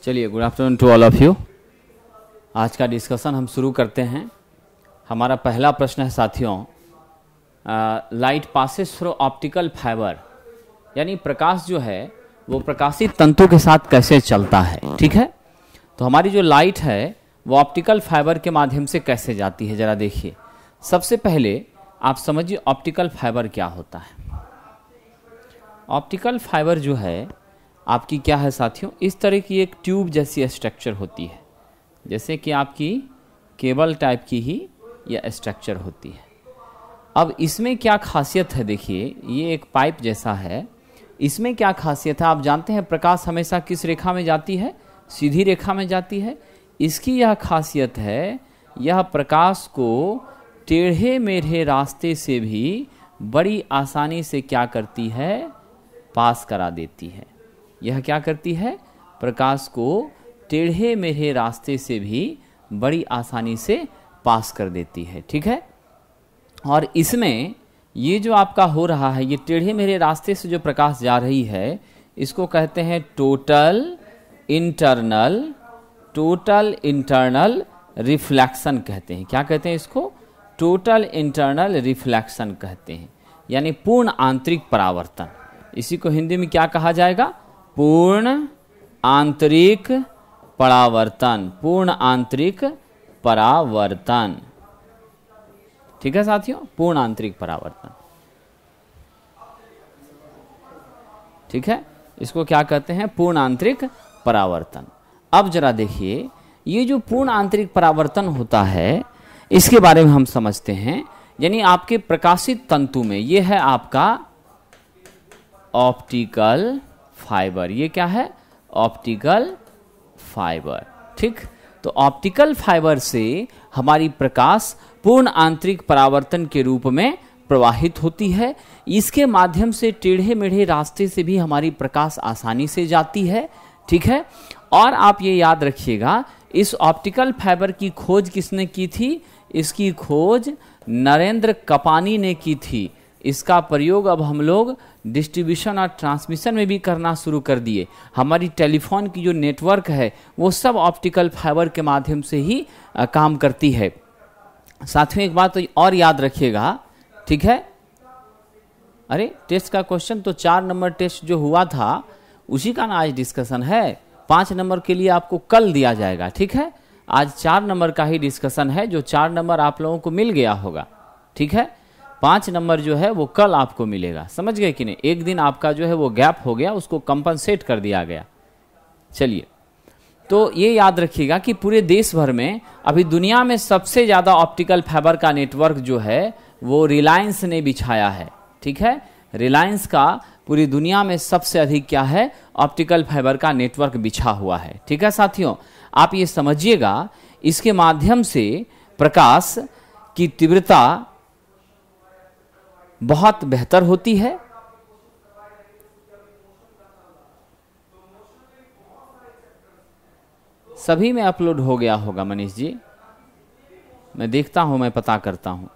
चलिए, good afternoon to all of you. आज का डिस्कशन हम शुरू करते हैं। हमारा पहला प्रश्न है साथियों, light passes through optical fibre, यानी प्रकाश जो है वो प्रकाशित तंतु के साथ कैसे चलता है। ठीक है, तो हमारी जो लाइट है वो ऑप्टिकल फाइबर के माध्यम से कैसे जाती है, जरा देखिए। सबसे पहले आप समझिए ऑप्टिकल फाइबर क्या होता है। ऑप्टिकल फाइबर जो है आपकी क्या है साथियों, इस तरह की एक ट्यूब जैसी स्ट्रक्चर होती है, जैसे कि आपकी केबल टाइप की ही यह स्ट्रक्चर होती है। अब इसमें क्या खासियत है, देखिए ये एक पाइप जैसा है। इसमें क्या खासियत है, आप जानते हैं प्रकाश हमेशा किस रेखा में जाती है, सीधी रेखा में जाती है। इसकी यह खासियत है, यह प्रकाश को टेढ़े मेढ़े रास्ते से भी बड़ी आसानी से क्या करती है, पास करा देती है। यह क्या करती है, प्रकाश को टेढ़े मेढ़े रास्ते से भी बड़ी आसानी से पास कर देती है। ठीक है, और इसमें ये जो आपका हो रहा है, ये टेढ़े मेढ़े रास्ते से जो प्रकाश जा रही है, इसको कहते हैं टोटल इंटरनल रिफ्लेक्शन कहते हैं। क्या कहते हैं इसको, टोटल इंटरनल रिफ्लेक्शन कहते हैं, यानी पूर्ण आंतरिक परावर्तन। इसी को हिंदी में क्या कहा जाएगा, पूर्ण आंतरिक परावर्तन, पूर्ण आंतरिक परावर्तन। ठीक है साथियों, पूर्ण आंतरिक परावर्तन। ठीक है, इसको क्या कहते हैं, पूर्ण आंतरिक परावर्तन। अब जरा देखिए, ये जो पूर्ण आंतरिक परावर्तन होता है इसके बारे में हम समझते हैं। यानी आपके प्रकाशित तंतु में ये है आपका ऑप्टिकल फाइबर। ये क्या है, ऑप्टिकल फाइबर। ठीक, तो ऑप्टिकल फाइबर से हमारी प्रकाश पूर्ण आंतरिक परावर्तन के रूप में प्रवाहित होती है। इसके माध्यम से टेढ़े मेढ़े रास्ते से भी हमारी प्रकाश आसानी से जाती है। ठीक है, और आप ये याद रखिएगा, इस ऑप्टिकल फाइबर की खोज किसने की थी, इसकी खोज नरेंद्र कपानी ने की थी। इसका प्रयोग अब हम लोग डिस्ट्रीब्यूशन और ट्रांसमिशन में भी करना शुरू कर दिए। हमारी टेलीफोन की जो नेटवर्क है वो सब ऑप्टिकल फाइबर के माध्यम से ही काम करती है। साथियों एक बात तो और याद रखिएगा, ठीक है, अरे टेस्ट का क्वेश्चन तो 4 नंबर टेस्ट जो हुआ था उसी का ना आज डिस्कशन है। 5 नंबर के लिए आपको कल दिया जाएगा। ठीक है, आज 4 नंबर का ही डिस्कशन है, जो 4 नंबर आप लोगों को मिल गया होगा। ठीक है, 5 नंबर जो है वो कल आपको मिलेगा। समझ गए कि नहीं, एक दिन आपका जो है वो गैप हो गया, उसको कंपनसेट कर दिया गया। चलिए, तो ये याद रखिएगा कि पूरे देश भर में अभी दुनिया में सबसे ज्यादा ऑप्टिकल फाइबर का नेटवर्क जो है वो रिलायंस ने बिछाया है। ठीक है, रिलायंस का पूरी दुनिया में सबसे अधिक क्या है, ऑप्टिकल फाइबर का नेटवर्क बिछा हुआ है। ठीक है साथियों, आप ये समझिएगा, इसके माध्यम से प्रकाश की तीव्रता बहुत बेहतर होती है। सभी में अपलोड हो गया होगा मनीष जी, मैं देखता हूं, मैं पता करता हूं।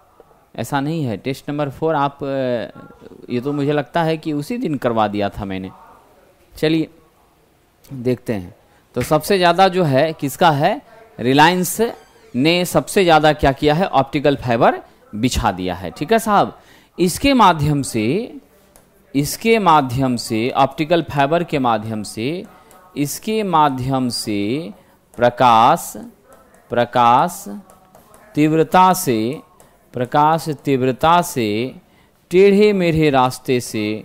ऐसा नहीं है, टेस्ट नंबर 4 आप ये तो मुझे लगता है कि उसी दिन करवा दिया था मैंने। चलिए देखते हैं, तो सबसे ज़्यादा जो है किसका है, रिलायंस ने सबसे ज़्यादा क्या किया है, ऑप्टिकल फाइबर बिछा दिया है। ठीक है साहब, इसके माध्यम से ऑप्टिकल फाइबर के माध्यम से, इसके माध्यम से प्रकाश तीव्रता से टेढ़े मेढ़े रास्ते से,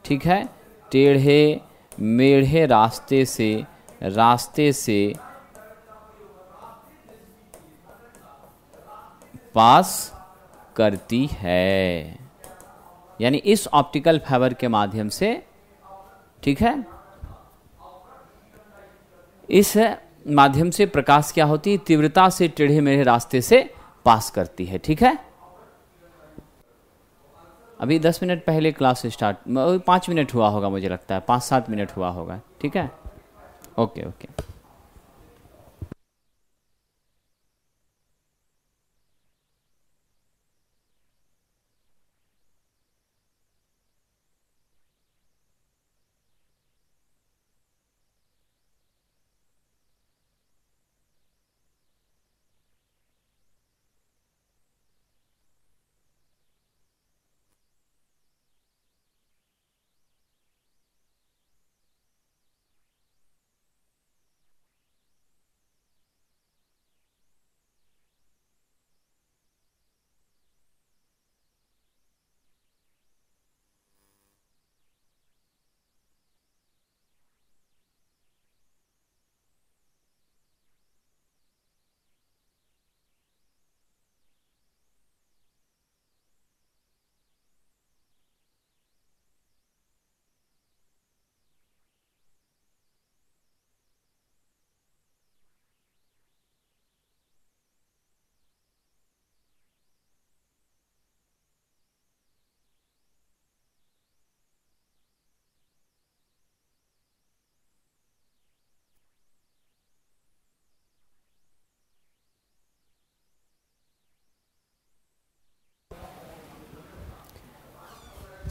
ठीक है, टेढ़े मेढ़े रास्ते से पास करती है। यानी इस ऑप्टिकल फाइबर के माध्यम से, ठीक है, इस माध्यम से प्रकाश क्या होती है, तीव्रता से टेढ़े मेढ़े रास्ते से पास करती है। ठीक है, अभी 10 मिनट पहले क्लास स्टार्ट, 5 मिनट हुआ होगा मुझे लगता है, 5-7 मिनट हुआ होगा। ठीक है, ओके।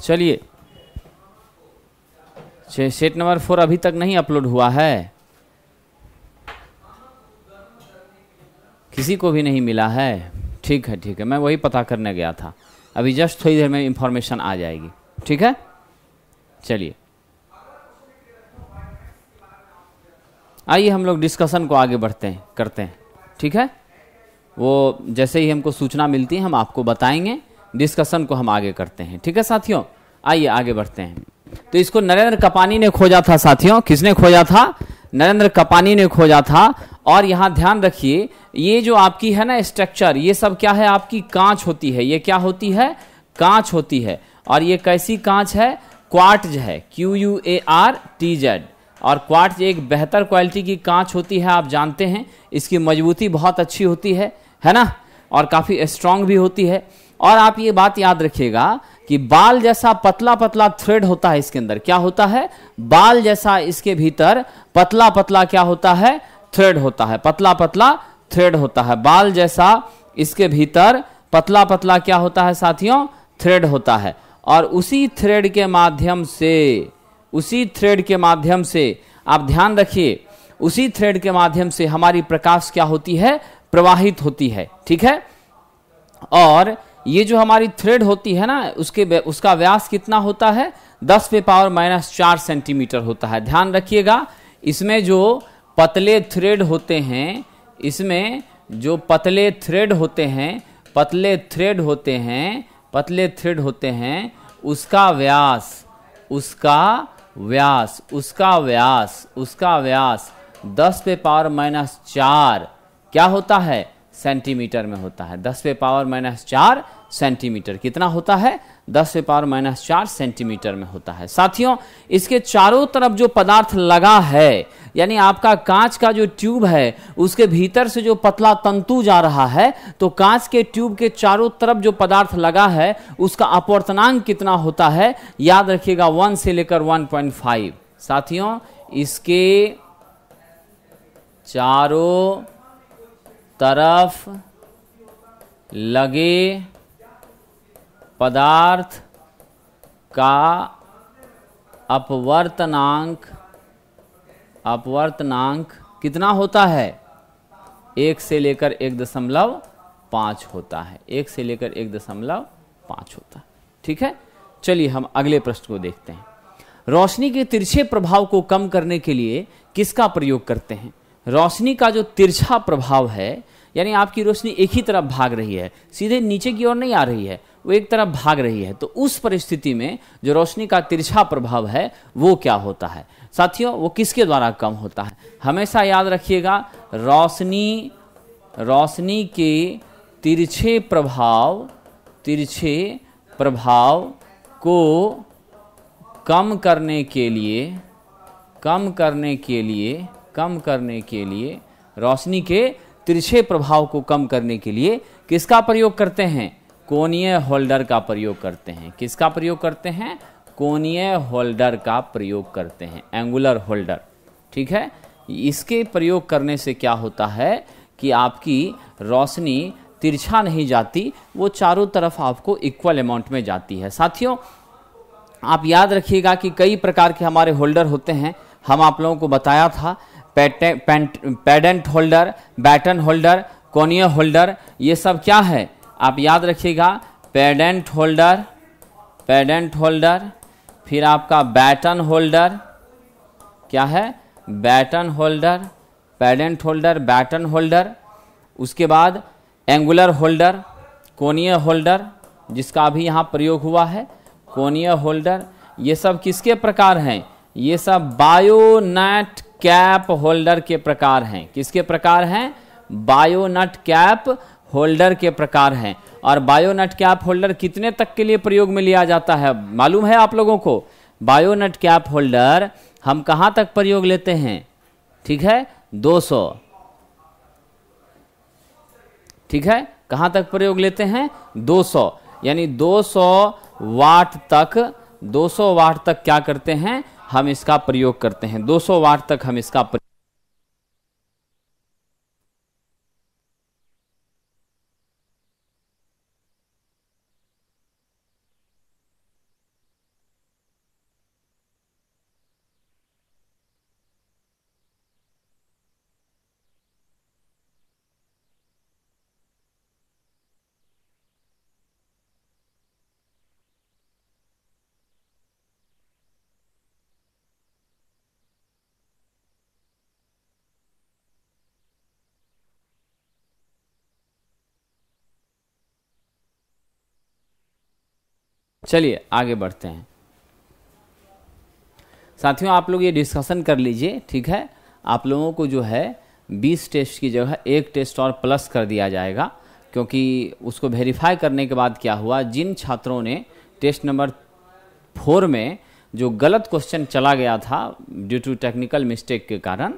चलिए, सेट नंबर 4 अभी तक नहीं अपलोड हुआ है, किसी को भी नहीं मिला है। ठीक है ठीक है, मैं वही पता करने गया था, अभी जस्ट थोड़ी देर में इंफॉर्मेशन आ जाएगी। ठीक है, चलिए आइए हम लोग डिस्कशन को आगे करते हैं। ठीक है, वो जैसे ही हमको सूचना मिलती है हम आपको बताएंगे, डिस्कशन को हम आगे करते हैं। ठीक है साथियों, आइए आगे बढ़ते हैं। तो इसको नरेंद्र कपानी ने खोजा था साथियों। किसने खोजा था? नरेंद्र कपानी ने खोजा था। और यहां ध्यान रखिए, ये जो आपकी है ना स्ट्रक्चर, ये सब क्या है? आपकी कांच होती है। ये क्या होती है? कांच होती है। और ये कैसी कांच है? क्वार्ट्ज है, QUARTZ। और क्वार्ट्ज एक बेहतर क्वालिटी की कांच होती है, आप जानते हैं। इसकी मजबूती बहुत अच्छी होती है ना, और काफी स्ट्रांग भी होती है। और आप ये बात याद रखिएगा कि बाल जैसा पतला पतला थ्रेड होता है इसके अंदर। क्या होता है? बाल जैसा इसके भीतर पतला पतला क्या होता है? थ्रेड होता है, पतला पतला थ्रेड होता है। बाल जैसा इसके भीतर पतला पतला क्या होता है साथियों? थ्रेड होता है। और उसी थ्रेड के माध्यम से आप ध्यान रखिए, उसी थ्रेड के माध्यम से हमारी प्रकाश क्या होती है? प्रवाहित होती है। ठीक है, और ये जो हमारी थ्रेड होती है ना, उसका व्यास कितना होता है? 10⁻⁻4 सेंटीमीटर होता है। ध्यान रखिएगा, इसमें जो पतले थ्रेड होते हैं, इसमें जो पतले थ्रेड होते हैं, उसका व्यास 10⁻⁻4 क्या होता है? सेंटीमीटर में होता है। 10⁻⁻4 सेंटीमीटर कितना होता है? 10⁻⁻4 सेंटीमीटर में होता है। साथियों, इसके चारों तरफ जो पदार्थ लगा है, यानी आपका कांच का जो ट्यूब है, उसके भीतर से जो पतला तंतु जा रहा है, तो कांच के ट्यूब के चारों तरफ जो पदार्थ लगा है, उसका अपवर्तनांक कितना होता है? याद रखिएगा, 1 से लेकर 1.5। साथियों, इसके चारों तरफ लगे पदार्थ का अपवर्तनांक कितना होता है? 1 से लेकर 1.5 होता है। 1 से लेकर 1.5 होता है। ठीक है, चलिए हम अगले प्रश्न को देखते हैं। रोशनी के तिरछे प्रभाव को कम करने के लिए किसका प्रयोग करते हैं? रोशनी का जो तिरछा प्रभाव है, यानी आपकी रोशनी एक ही तरफ भाग रही है, सीधे नीचे की ओर नहीं आ रही है, वो एक तरफ भाग रही है, तो उस परिस्थिति में जो रोशनी का तिरछा प्रभाव है वो क्या होता है साथियों? वो किसके द्वारा कम होता है? हमेशा याद रखिएगा, रोशनी के तिरछे प्रभाव को कम करने के लिए रोशनी के तिरछे प्रभाव को कम करने के लिए किसका प्रयोग करते हैं? कोणीय होल्डर का प्रयोग करते हैं। किसका प्रयोग करते हैं? कोणीय होल्डर का प्रयोग करते हैं, एंगुलर होल्डर। ठीक है, इसके प्रयोग करने से क्या होता है कि आपकी रोशनी तिरछा नहीं जाती, वो चारों तरफ आपको इक्वल अमाउंट में जाती है। साथियों, आप याद रखिएगा कि कई प्रकार के हमारे होल्डर होते हैं। हम आप लोगों को बताया था, पेडेंट होल्डर, बैटन होल्डर, कोणीय होल्डर, ये सब क्या है? आप याद रखिएगा, पेडेंट होल्डर, फिर आपका बैटन होल्डर। क्या है? Baton holder, pendant holder, baton holder. उसके बाद एंगुलर होल्डर, कोणीय होल्डर, जिसका अभी यहाँ प्रयोग हुआ है, कोणीय होल्डर। ये सब किसके प्रकार हैं? ये सब बायोनट कैप होल्डर के प्रकार हैं। किसके प्रकार हैं? बायोनट कैप होल्डर के प्रकार हैं। और बायोनट कैप होल्डर कितने तक के लिए प्रयोग में लिया जाता है मालूम है आप लोगों को? बायोनट कैप होल्डर हम कहां तक प्रयोग लेते हैं? ठीक है, 200। ठीक है, कहां तक प्रयोग लेते हैं? 200, यानी 200 वाट तक क्या करते हैं? हम इसका प्रयोग करते हैं। 200 वाट तक हम इसका चलिए आगे बढ़ते हैं साथियों, आप लोग ये डिस्कशन कर लीजिए, ठीक है। आप लोगों को जो है 20 टेस्ट की जगह एक टेस्ट और प्लस कर दिया जाएगा, क्योंकि उसको वेरीफाई करने के बाद क्या हुआ, जिन छात्रों ने टेस्ट नंबर 4 में जो गलत क्वेश्चन चला गया था ड्यू टू टेक्निकल मिस्टेक के कारण,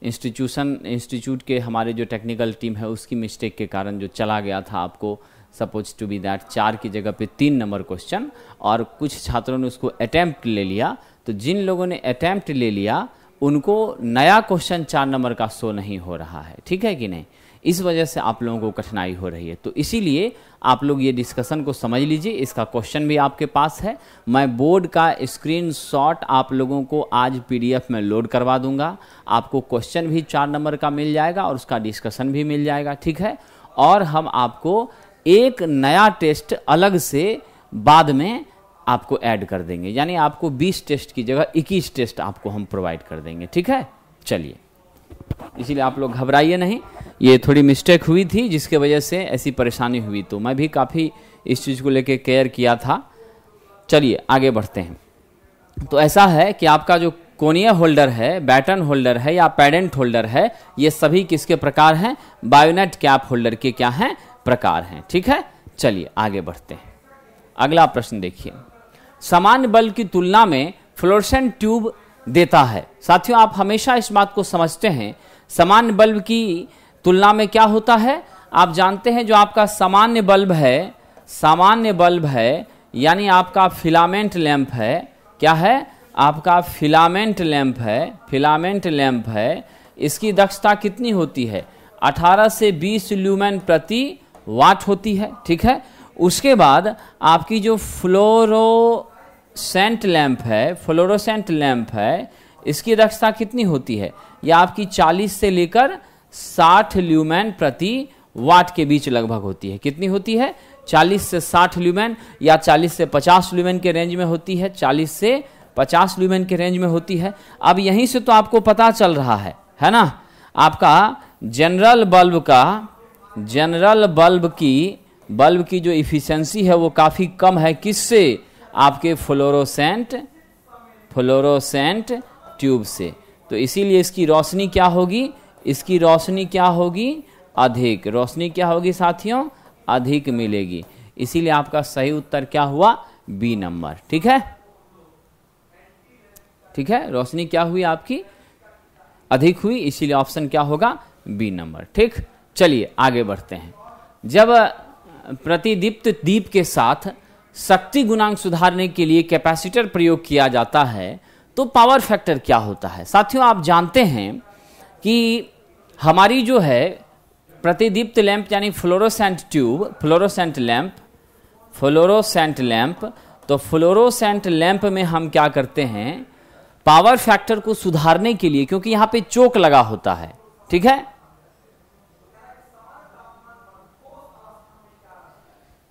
इंस्टीट्यूट के हमारे जो टेक्निकल टीम है उसकी मिस्टेक के कारण जो चला गया था आपको सपोज टू बी दैट 4 की जगह पे 3 नंबर क्वेश्चन, और कुछ छात्रों ने उसको अटेम्प्ट ले लिया। तो जिन लोगों ने अटेम्प्ट ले लिया उनको नया क्वेश्चन 4 नंबर का शो नहीं हो रहा है, ठीक है कि नहीं। इस वजह से आप लोगों को कठिनाई हो रही है। तो इसीलिए आप लोग ये डिस्कशन को समझ लीजिए। इसका क्वेश्चन भी आपके पास है, मैं बोर्ड का स्क्रीनशॉट आप लोगों को आज पीडीएफ में लोड करवा दूंगा। आपको क्वेश्चन भी 4 नंबर का मिल जाएगा और उसका डिस्कशन भी मिल जाएगा, ठीक है। और हम आपको एक नया टेस्ट अलग से बाद में आपको ऐड कर देंगे, यानी आपको 20 टेस्ट की जगह 21 टेस्ट आपको हम प्रोवाइड कर देंगे, ठीक है। चलिए, इसीलिए आप लोग घबराइए नहीं, ये थोड़ी मिस्टेक हुई थी जिसके वजह से ऐसी परेशानी हुई, तो मैं भी काफ़ी इस चीज़ को लेके केयर किया था। चलिए आगे बढ़ते हैं। तो ऐसा है कि आपका जो कोनीय होल्डर है, बैटन होल्डर है या पैडेंट होल्डर है, ये सभी किसके प्रकार हैं, बायोनेट कैप होल्डर के क्या हैं, प्रकार हैं, ठीक है। चलिए आगे बढ़ते हैं। अगला प्रश्न देखिए, समान बल्ब की तुलना में फ्लोरोसेंट ट्यूब देता है। साथियों, आप हमेशा इस बात को समझते हैं, समान बल्ब की तुलना में क्या होता है। आप जानते हैं जो आपका सामान्य बल्ब है यानी आपका फिलामेंट लैंप है, क्या है, आपका फिलामेंट लैंप है। इसकी दक्षता कितनी होती है, 18 से 20 ल्यूमेन प्रति वाट होती है, ठीक है। उसके बाद आपकी जो फ्लोरोसेंट लैंप है, इसकी दक्षता कितनी होती है, यह आपकी 40 से लेकर 60 ल्यूमेन प्रति वाट के बीच लगभग होती है। कितनी होती है, 40 से 60 ल्यूमेन या 40 से 50 ल्यूमेन के रेंज में होती है, 40 से 50 ल्यूमेन के रेंज में होती है। अब यहीं से तो आपको पता चल रहा है ना, आपका जनरल बल्ब की जो इफिशिएंसी है वो काफ़ी कम है, किससे, आपके फ्लोरोसेंट ट्यूब से। तो इसीलिए इसकी रोशनी क्या होगी, अधिक रोशनी क्या होगी साथियों, अधिक मिलेगी। इसीलिए आपका सही उत्तर क्या हुआ, बी नंबर, ठीक है। रोशनी क्या हुई आपकी, अधिक हुई, इसीलिए ऑप्शन क्या होगा, बी नंबर, ठीक। चलिए आगे बढ़ते हैं। जब प्रतिदीप्त दीप के साथ शक्ति गुणांक सुधारने के लिए कैपेसिटर प्रयोग किया जाता है तो पावर फैक्टर क्या होता है। साथियों, आप जानते हैं कि हमारी जो है प्रतिदीप्त लैंप यानी फ्लोरोसेंट लैंप, तो फ्लोरोसेंट लैंप में हम क्या करते हैं, पावर फैक्टर को सुधारने के लिए, क्योंकि यहां पे चोक लगा होता है, ठीक है।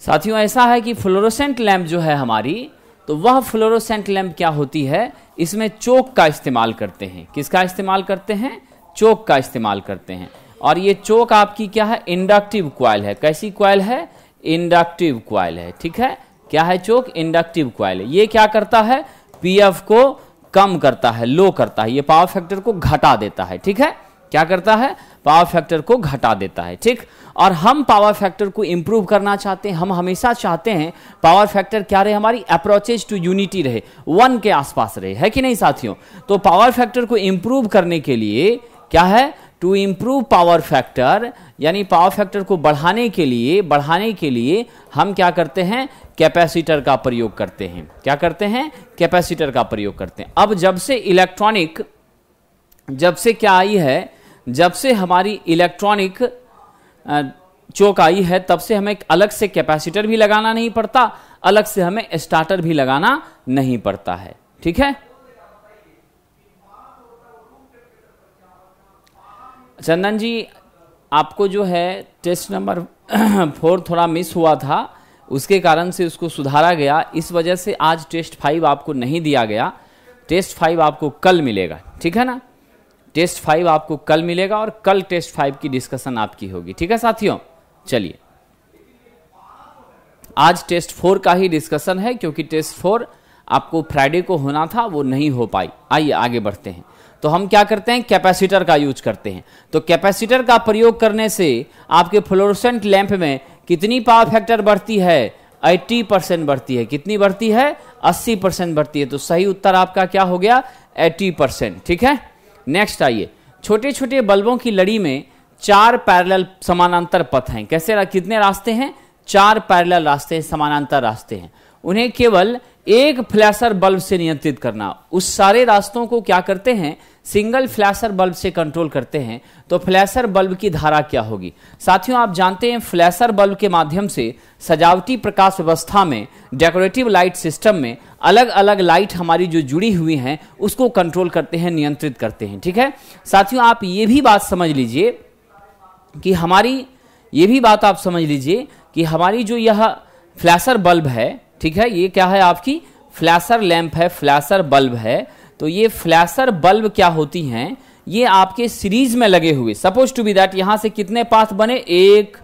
साथियों, ऐसा है कि फ्लोरोसेंट लैंप जो है हमारी, तो वह फ्लोरोसेंट लैंप क्या होती है, इसमें चोक का इस्तेमाल करते हैं। किसका इस्तेमाल करते हैं, चोक का इस्तेमाल करते हैं। और ये चोक आपकी क्या है, इंडक्टिव कॉइल है। कैसी कॉइल है, इंडक्टिव कॉइल है, ठीक है। क्या है चोक, इंडक्टिव कॉइल है। ये क्या करता है, पीएफ को कम करता है, लो करता है, ये पावर फैक्टर को घटा देता है, ठीक है। क्या करता है, पावर फैक्टर को घटा देता है, ठीक। और हम पावर फैक्टर को इंप्रूव करना चाहते हैं, हम हमेशा चाहते हैं पावर फैक्टर क्या रहे, हमारी अप्रोचेज टू यूनिटी रहे, 1 के आसपास रहे, है कि नहीं साथियों। तो पावर फैक्टर को इंप्रूव करने के लिए क्या है, टू इंप्रूव पावर फैक्टर, यानी पावर फैक्टर को बढ़ाने के लिए हम क्या करते हैं, कैपेसिटर का प्रयोग करते हैं। क्या करते हैं, कैपेसिटर का प्रयोग करते हैं। अब जब से क्या आई है, जब से हमारी इलेक्ट्रॉनिक चोक आई है, तब से हमें अलग से कैपेसिटर भी लगाना नहीं पड़ता, अलग से हमें स्टार्टर भी लगाना नहीं पड़ता है, ठीक है। चंदन जी, आपको जो है टेस्ट नंबर 4 थोड़ा मिस हुआ था, उसके कारण से उसको सुधारा गया, इस वजह से आज टेस्ट 5 आपको नहीं दिया गया। टेस्ट 5 आपको कल मिलेगा, ठीक है ना। टेस्ट 5 आपको कल मिलेगा और कल टेस्ट 5 की डिस्कशन आपकी होगी, ठीक है साथियों। चलिए आज टेस्ट 4 का ही डिस्कशन है, क्योंकि टेस्ट 4 आपको फ्राइडे को होना था, वो नहीं हो पाई। आइए आगे बढ़ते हैं। तो हम क्या करते हैं, कैपेसिटर का यूज करते हैं। तो कैपेसिटर का प्रयोग करने से आपके फ्लोरोसेंट लैंप में कितनी पावर फैक्टर बढ़ती है, 80% बढ़ती है। कितनी बढ़ती है, 80% बढ़ती है। तो सही उत्तर आपका क्या हो गया, 80%। ठीक है, नेक्स्ट आइए। छोटे छोटे बल्बों की लड़ी में 4 पैरेलल समानांतर पथ हैं। कैसे, कितने रास्ते हैं, 4 पैरेलल रास्ते हैं, समानांतर रास्ते हैं। उन्हें केवल एक फ्लैशर बल्ब से नियंत्रित करना। उस सारे रास्तों को क्या करते हैं, सिंगल फ्लैशर बल्ब से कंट्रोल करते हैं। तो फ्लैशर बल्ब की धारा क्या होगी। साथियों, आप जानते हैं फ्लैशर बल्ब के माध्यम से सजावटी प्रकाश व्यवस्था में, डेकोरेटिव लाइट सिस्टम में अलग अलग लाइट हमारी जो जुड़ी हुई हैं उसको कंट्रोल करते हैं, नियंत्रित करते हैं। ठीक है साथियों, आप ये भी बात समझ लीजिए कि हमारी जो यह फ्लैशर बल्ब है, ठीक है, ये क्या है, आपकी फ्लैशर लैंप है, फ्लैशर बल्ब है। तो ये फ्लैशर बल्ब क्या होती हैं, ये आपके सीरीज में लगे हुए, सपोज टू बी दैट यहां से कितने पाथ बने, 1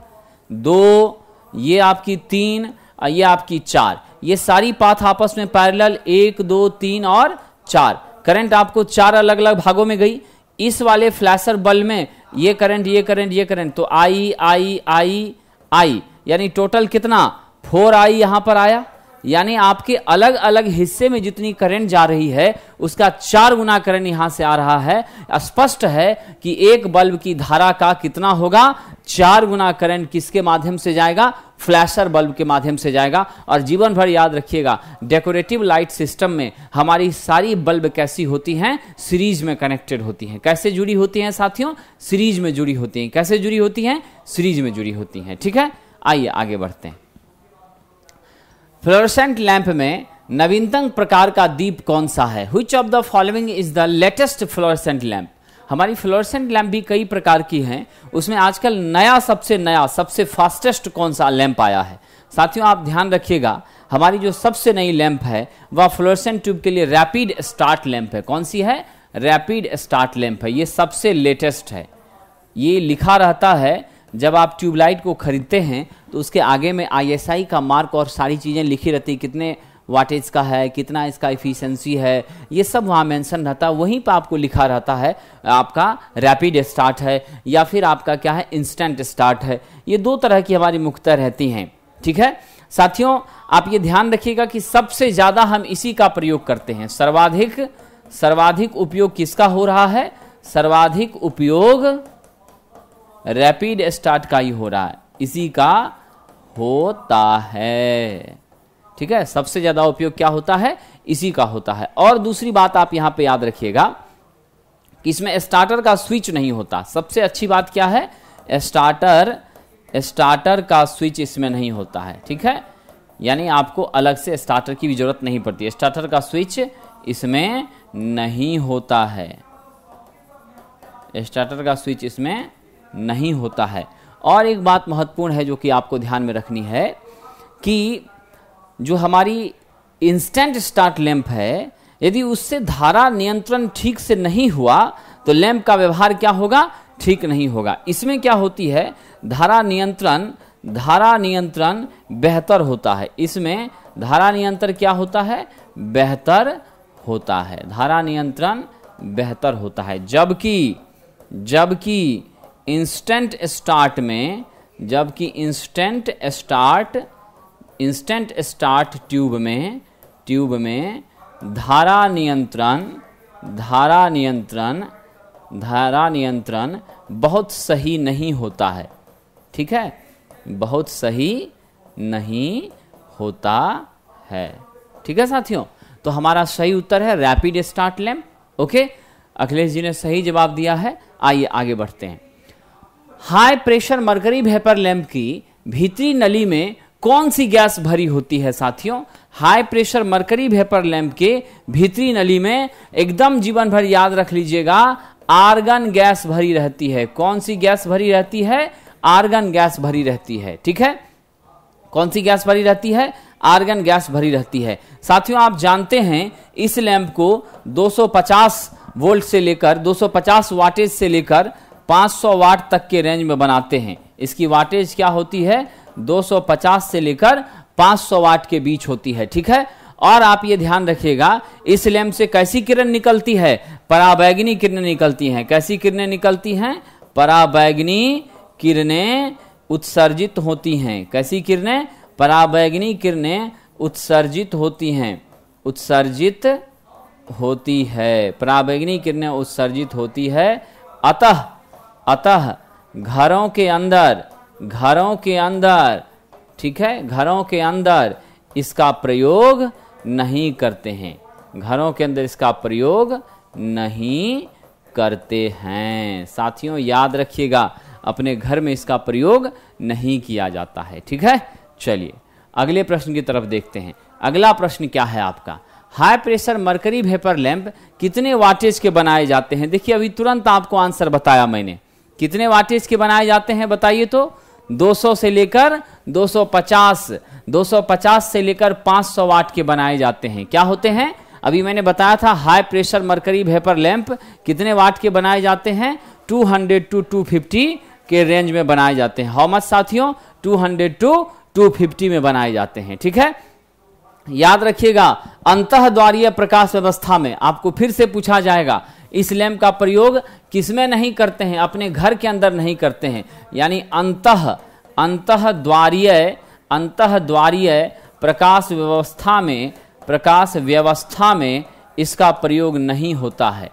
2, ये आपकी 3, ये आपकी 4, ये सारी पाथ आपस में पैरेलल, 1 2 3 और 4। करंट आपको 4 अलग अलग भागों में गई। इस वाले फ्लैशर बल्ब में ये करंट, ये करंट, ये करंट, तो आई आई आई आई, यानी टोटल कितना, 4i यहां पर आया। यानी आपके अलग अलग हिस्से में जितनी करंट जा रही है उसका 4 गुना करंट यहां से आ रहा है। स्पष्ट है कि एक बल्ब की धारा का कितना होगा, 4 गुना करंट किसके माध्यम से जाएगा, फ्लैशर बल्ब के माध्यम से जाएगा। और जीवन भर याद रखिएगा, डेकोरेटिव लाइट सिस्टम में हमारी सारी बल्ब कैसी होती हैं, सीरीज में कनेक्टेड होती हैं। कैसे जुड़ी होती हैं साथियों, सीरीज में जुड़ी होती हैं। कैसे जुड़ी होती हैं, सीरीज में जुड़ी होती हैं। ठीक है, आइए आगे बढ़ते हैं। फ्लोरोसेंट लैंप में नवीनतम प्रकार का दीप कौन सा है। Which of the following is the latest fluorescent lamp? हमारी फ्लोरोसेंट लैंप भी कई प्रकार की हैं, उसमें आजकल सबसे फास्टेस्ट कौन सा लैंप आया है। साथियों, आप ध्यान रखिएगा, हमारी जो सबसे नई लैंप है वह फ्लोरोसेंट ट्यूब के लिए रैपिड स्टार्ट लैंप है। कौन सी है, रैपिड स्टार्ट लैंप है। ये सबसे लेटेस्ट है। ये लिखा रहता है, जब आप ट्यूबलाइट को खरीदते हैं तो उसके आगे में ISI का मार्क और सारी चीज़ें लिखी रहती, कितने वाटेज का है, कितना इसका इफिशिएंसी है, ये सब वहाँ मेंशन रहता है। वहीं पर आपको लिखा रहता है आपका रैपिड स्टार्ट है या फिर आपका क्या है, इंस्टेंट स्टार्ट है। ये 2 तरह की हमारी मुख्यतः रहती हैं। ठीक है साथियों, आप ये ध्यान रखिएगा कि सबसे ज़्यादा हम इसी का प्रयोग करते हैं। सर्वाधिक उपयोग किसका हो रहा है, सर्वाधिक उपयोग रैपिड स्टार्ट का ही हो रहा है, इसी का होता है। ठीक है, सबसे ज्यादा उपयोग क्या होता है, इसी का होता है। और दूसरी बात आप यहां पे याद रखिएगा कि इसमें स्टार्टर का स्विच नहीं होता। सबसे अच्छी बात क्या है, स्टार्टर का स्विच इसमें नहीं होता है। ठीक है, यानी आपको अलग से स्टार्टर की भी जरूरत नहीं पड़ती है। स्टार्टर का स्विच इसमें नहीं होता है, स्टार्टर का स्विच इसमें नहीं होता है। और एक बात महत्वपूर्ण है जो कि आपको ध्यान में रखनी है कि जो हमारी इंस्टेंट स्टार्ट लैंप है, यदि उससे धारा नियंत्रण ठीक से नहीं हुआ तो लैंप का व्यवहार क्या होगा, ठीक नहीं होगा। इसमें क्या होती है, धारा नियंत्रण बेहतर होता है। इसमें धारा नियंत्रण क्या होता है, बेहतर होता है। धारा नियंत्रण बेहतर होता है। जबकि इंस्टेंट स्टार्ट ट्यूब में धारा नियंत्रण बहुत सही नहीं होता है। ठीक है, बहुत सही नहीं होता है। ठीक है साथियों, तो हमारा सही उत्तर है rapid start lamp. Okay, Akhilesh ji ने सही जवाब दिया है। आइए आगे बढ़ते हैं। High pressure mercury vapour lamp की भीतरी नली में कौन सी गैस भरी होती है साथियों। High pressure mercury vapour lamp के भीतरी नली में एकदम जीवन भर याद रख लीजिएगा, आर्गन गैस भरी रहती है। कौन सी गैस भरी रहती है, आर्गन गैस भरी रहती है। ठीक है, कौन सी गैस भरी रहती है, आर्गन गैस भरी रहती है। साथियों, आप जानते हैं इस लैंप को 250 वोल्ट से लेकर 250 वाटेज से लेकर 500 वाट तक के रेंज में बनाते हैं। इसकी वाटेज क्या होती है, 250 से लेकर 500 वाट के बीच होती है, ठीक है। और आप ये ध्यान रखिएगा, इस लैंप से कैसी किरण निकलती है, पराबैंगनी किरणें निकलती हैं। कैसी किरणें निकलती हैं, पराबैंगनी किरणें उत्सर्जित होती हैं। कैसी किरणें, पराबैंगनी किरणें उत्सर्जित होती हैं, उत्सर्जित होती है, पराबैंगनी किरणें उत्सर्जित होती है। अतः घरों के अंदर, ठीक है, घरों के अंदर इसका प्रयोग नहीं करते हैं, घरों के अंदर इसका प्रयोग नहीं करते हैं। साथियों याद रखिएगा, अपने घर में इसका प्रयोग नहीं किया जाता है, ठीक है। चलिए अगले प्रश्न की तरफ देखते हैं। अगला प्रश्न क्या है आपका, high pressure mercury vapour lamp कितने वाटेज के बनाए जाते हैं। देखिए अभी तुरंत आपको आंसर बताया मैंने, कितने वाटेज के बनाए जाते हैं बताइए तो। 200 से लेकर 250, 250 से लेकर 500 वाट के बनाए जाते हैं। क्या होते हैं, अभी मैंने बताया था high pressure mercury vapour lamp कितने वाट के बनाए जाते हैं, 200 टू 250 के रेंज में बनाए जाते हैं। हाउ मच साथियों, 200 टू 250 में बनाए जाते हैं, ठीक है। याद रखिएगा, अंतःद्वारीय प्रकाश व्यवस्था में आपको फिर से पूछा जाएगा, इस लैंप का प्रयोग किसमें नहीं करते हैं, अपने घर के अंदर नहीं करते हैं। यानी अंतःद्वारीय प्रकाश व्यवस्था में इसका प्रयोग नहीं होता है,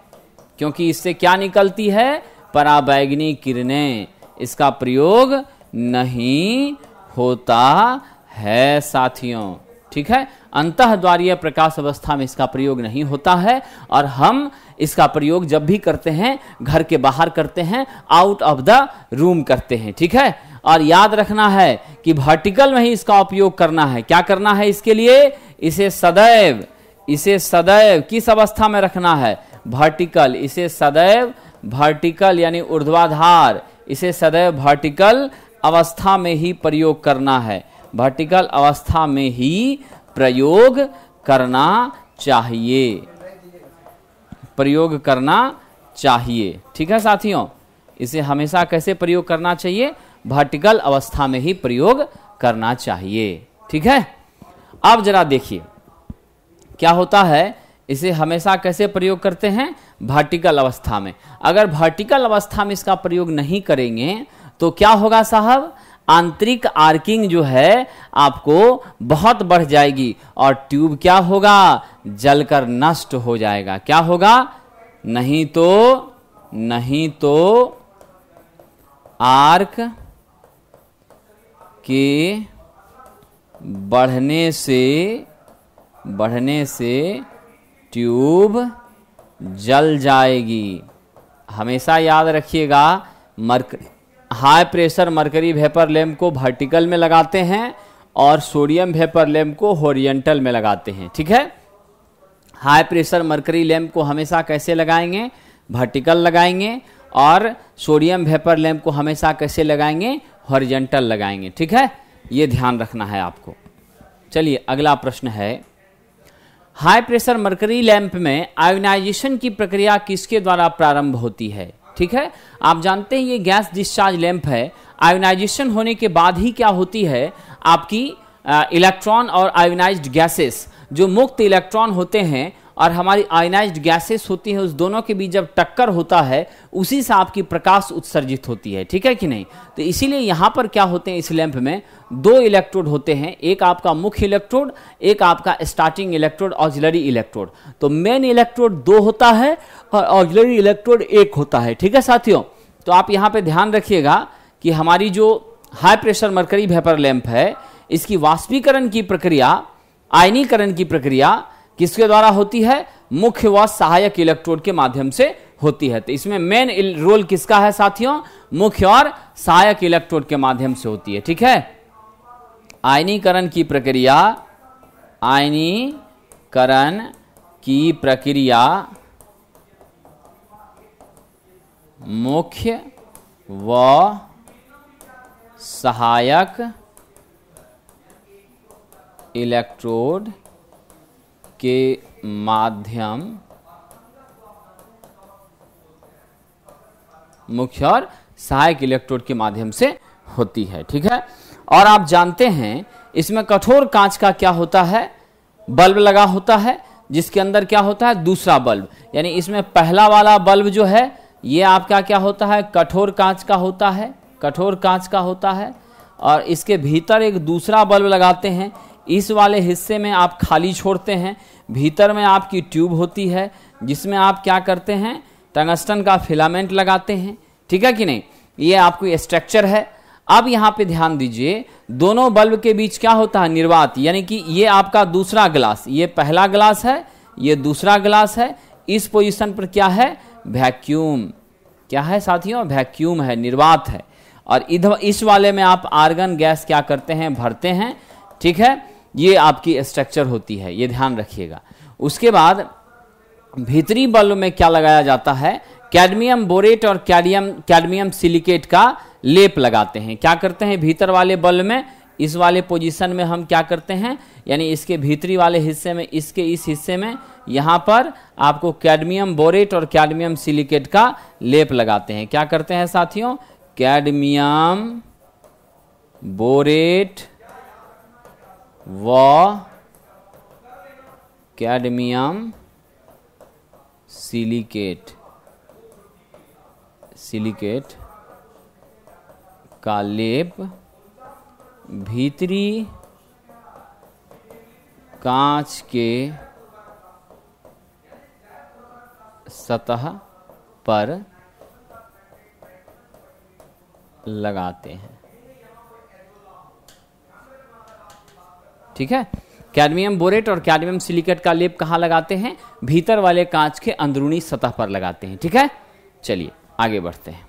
क्योंकि इससे क्या निकलती है, पराबैंगनी किरणें, इसका प्रयोग नहीं होता है साथियों, ठीक है। अंतःद्वारीय प्रकाश अवस्था में इसका प्रयोग नहीं होता है, और हम इसका प्रयोग जब भी करते हैं घर के बाहर करते हैं, आउट ऑफ द रूम करते हैं, ठीक है। और याद रखना है कि वर्टिकल में ही इसका उपयोग करना है। क्या करना है इसके लिए, इसे सदैव किस अवस्था में रखना है, वर्टिकल, इसे सदैव वर्टिकल यानी ऊर्ध्वाधर, इसे सदैव वर्टिकल अवस्था में ही प्रयोग करना है, वर्टिकल अवस्था में ही प्रयोग करना चाहिए, ठीक है साथियों। इसे हमेशा कैसे प्रयोग करना चाहिए, वर्टिकल अवस्था में ही प्रयोग करना चाहिए, ठीक है। अब जरा देखिए क्या होता है, इसे हमेशा कैसे प्रयोग करते हैं, वर्टिकल अवस्था में। अगर वर्टिकल अवस्था में इसका प्रयोग नहीं करेंगे तो क्या होगा साहब, आंतरिक आर्किंग जो है आपको बहुत बढ़ जाएगी, और ट्यूब क्या होगा, जलकर नष्ट हो जाएगा। क्या होगा, नहीं तो आर्क के बढ़ने से ट्यूब जल जाएगी। हमेशा याद रखिएगा, high pressure mercury vapour lamp को वर्टिकल में लगाते हैं और सोडियम वेपर लैंप को हॉरिजॉन्टल में लगाते हैं, ठीक है। हाई प्रेशर मरकरी लैंप को हमेशा कैसे लगाएंगे, वर्टिकल लगाएंगे, और सोडियम वेपर लैंप को हमेशा कैसे लगाएंगे, हॉरिजॉन्टल लगाएंगे, ठीक है। ये ध्यान रखना है आपको। चलिए अगला प्रश्न है, हाई प्रेशर मरकरी लैंप में आयोनाइजेशन की प्रक्रिया किसके द्वारा प्रारंभ होती है, ठीक है। आप जानते हैं ये गैस डिस्चार्ज लैंप है। आयोनाइजेशन होने के बाद ही क्या होती है, आपकी इलेक्ट्रॉन और आयोनाइज्ड गैसेस, जो मुक्त इलेक्ट्रॉन होते हैं और हमारी आयोनाइज्ड गैसेस होती हैं, उस दोनों के बीच जब टक्कर होता है उसी से आपकी प्रकाश उत्सर्जित होती है, ठीक है कि नहीं। तो इसीलिए यहाँ पर क्या होते हैं, इस लैंप में 2 इलेक्ट्रोड होते हैं, एक आपका मुख्य इलेक्ट्रोड, एक आपका स्टार्टिंग इलेक्ट्रोड, ऑक्सिलरी इलेक्ट्रोड। तो मेन इलेक्ट्रोड 2 होता है और ऑक्सिलरी इलेक्ट्रोड 1 होता है, ठीक है साथियों। तो आप यहाँ पे ध्यान रखिएगा कि हमारी जो high pressure mercury vapour lamp है, इसकी वाष्पीकरण की प्रक्रिया, आयनीकरण की प्रक्रिया किसके द्वारा होती है, मुख्य व सहायक इलेक्ट्रोड के माध्यम से होती है। तो इसमें मेन रोल किसका है साथियों, मुख्य और सहायक इलेक्ट्रोड के माध्यम से होती है, ठीक है। आयनीकरण की प्रक्रिया मुख्य व सहायक इलेक्ट्रोड के माध्यम, मुख्य और सहायक इलेक्ट्रोड के माध्यम से होती है, ठीक है। और आप जानते हैं इसमें कठोर कांच का क्या होता है, बल्ब लगा होता है, जिसके अंदर क्या होता है, दूसरा बल्ब। यानी इसमें पहला वाला बल्ब जो है ये आपका क्या होता है, कठोर कांच का होता है, कठोर कांच का होता है। और इसके भीतर एक दूसरा बल्ब लगाते हैं। इस वाले हिस्से में आप खाली छोड़ते हैं, भीतर में आपकी ट्यूब होती है जिसमें आप क्या करते हैं, टंगस्टन का फिलामेंट लगाते हैं। ठीक है कि नहीं, ये आपको स्ट्रक्चर है। अब यहाँ पे ध्यान दीजिए, दोनों बल्ब के बीच क्या होता है, निर्वात। यानी कि ये आपका दूसरा ग्लास, ये पहला ग्लास है, ये दूसरा ग्लास है। इस पोजीशन पर क्या है, वैक्यूम। क्या है साथियों, वैक्यूम है, निर्वात है। और इधर इस वाले में आप आर्गन गैस क्या करते हैं, भरते हैं। ठीक है, ये आपकी स्ट्रक्चर होती है, ये ध्यान रखिएगा। उसके बाद भीतरी बल्ब में क्या लगाया जाता है, कैडमियम बोरेट और कैडमियम सिलिकेट का लेप लगाते हैं। क्या करते हैं, भीतर वाले बल्ब में, इस वाले पोजीशन में हम क्या करते हैं, यानी इसके भीतरी वाले हिस्से में, इसके इस हिस्से में यहाँ पर आपको कैडमियम बोरेट और कैडमियम सिलिकेट का लेप लगाते हैं। क्या करते हैं साथियों, कैडमियम बोरेट व कैडमियम सिलिकेट का लेप भीतरी कांच के सतह पर लगाते हैं। ठीक है, कैडमियम बोरेट और कैडमियम सिलिकेट का लेप कहाँ लगाते हैं, भीतर वाले कांच के अंदरूनी सतह पर लगाते हैं। ठीक है, चलिए आगे बढ़ते हैं।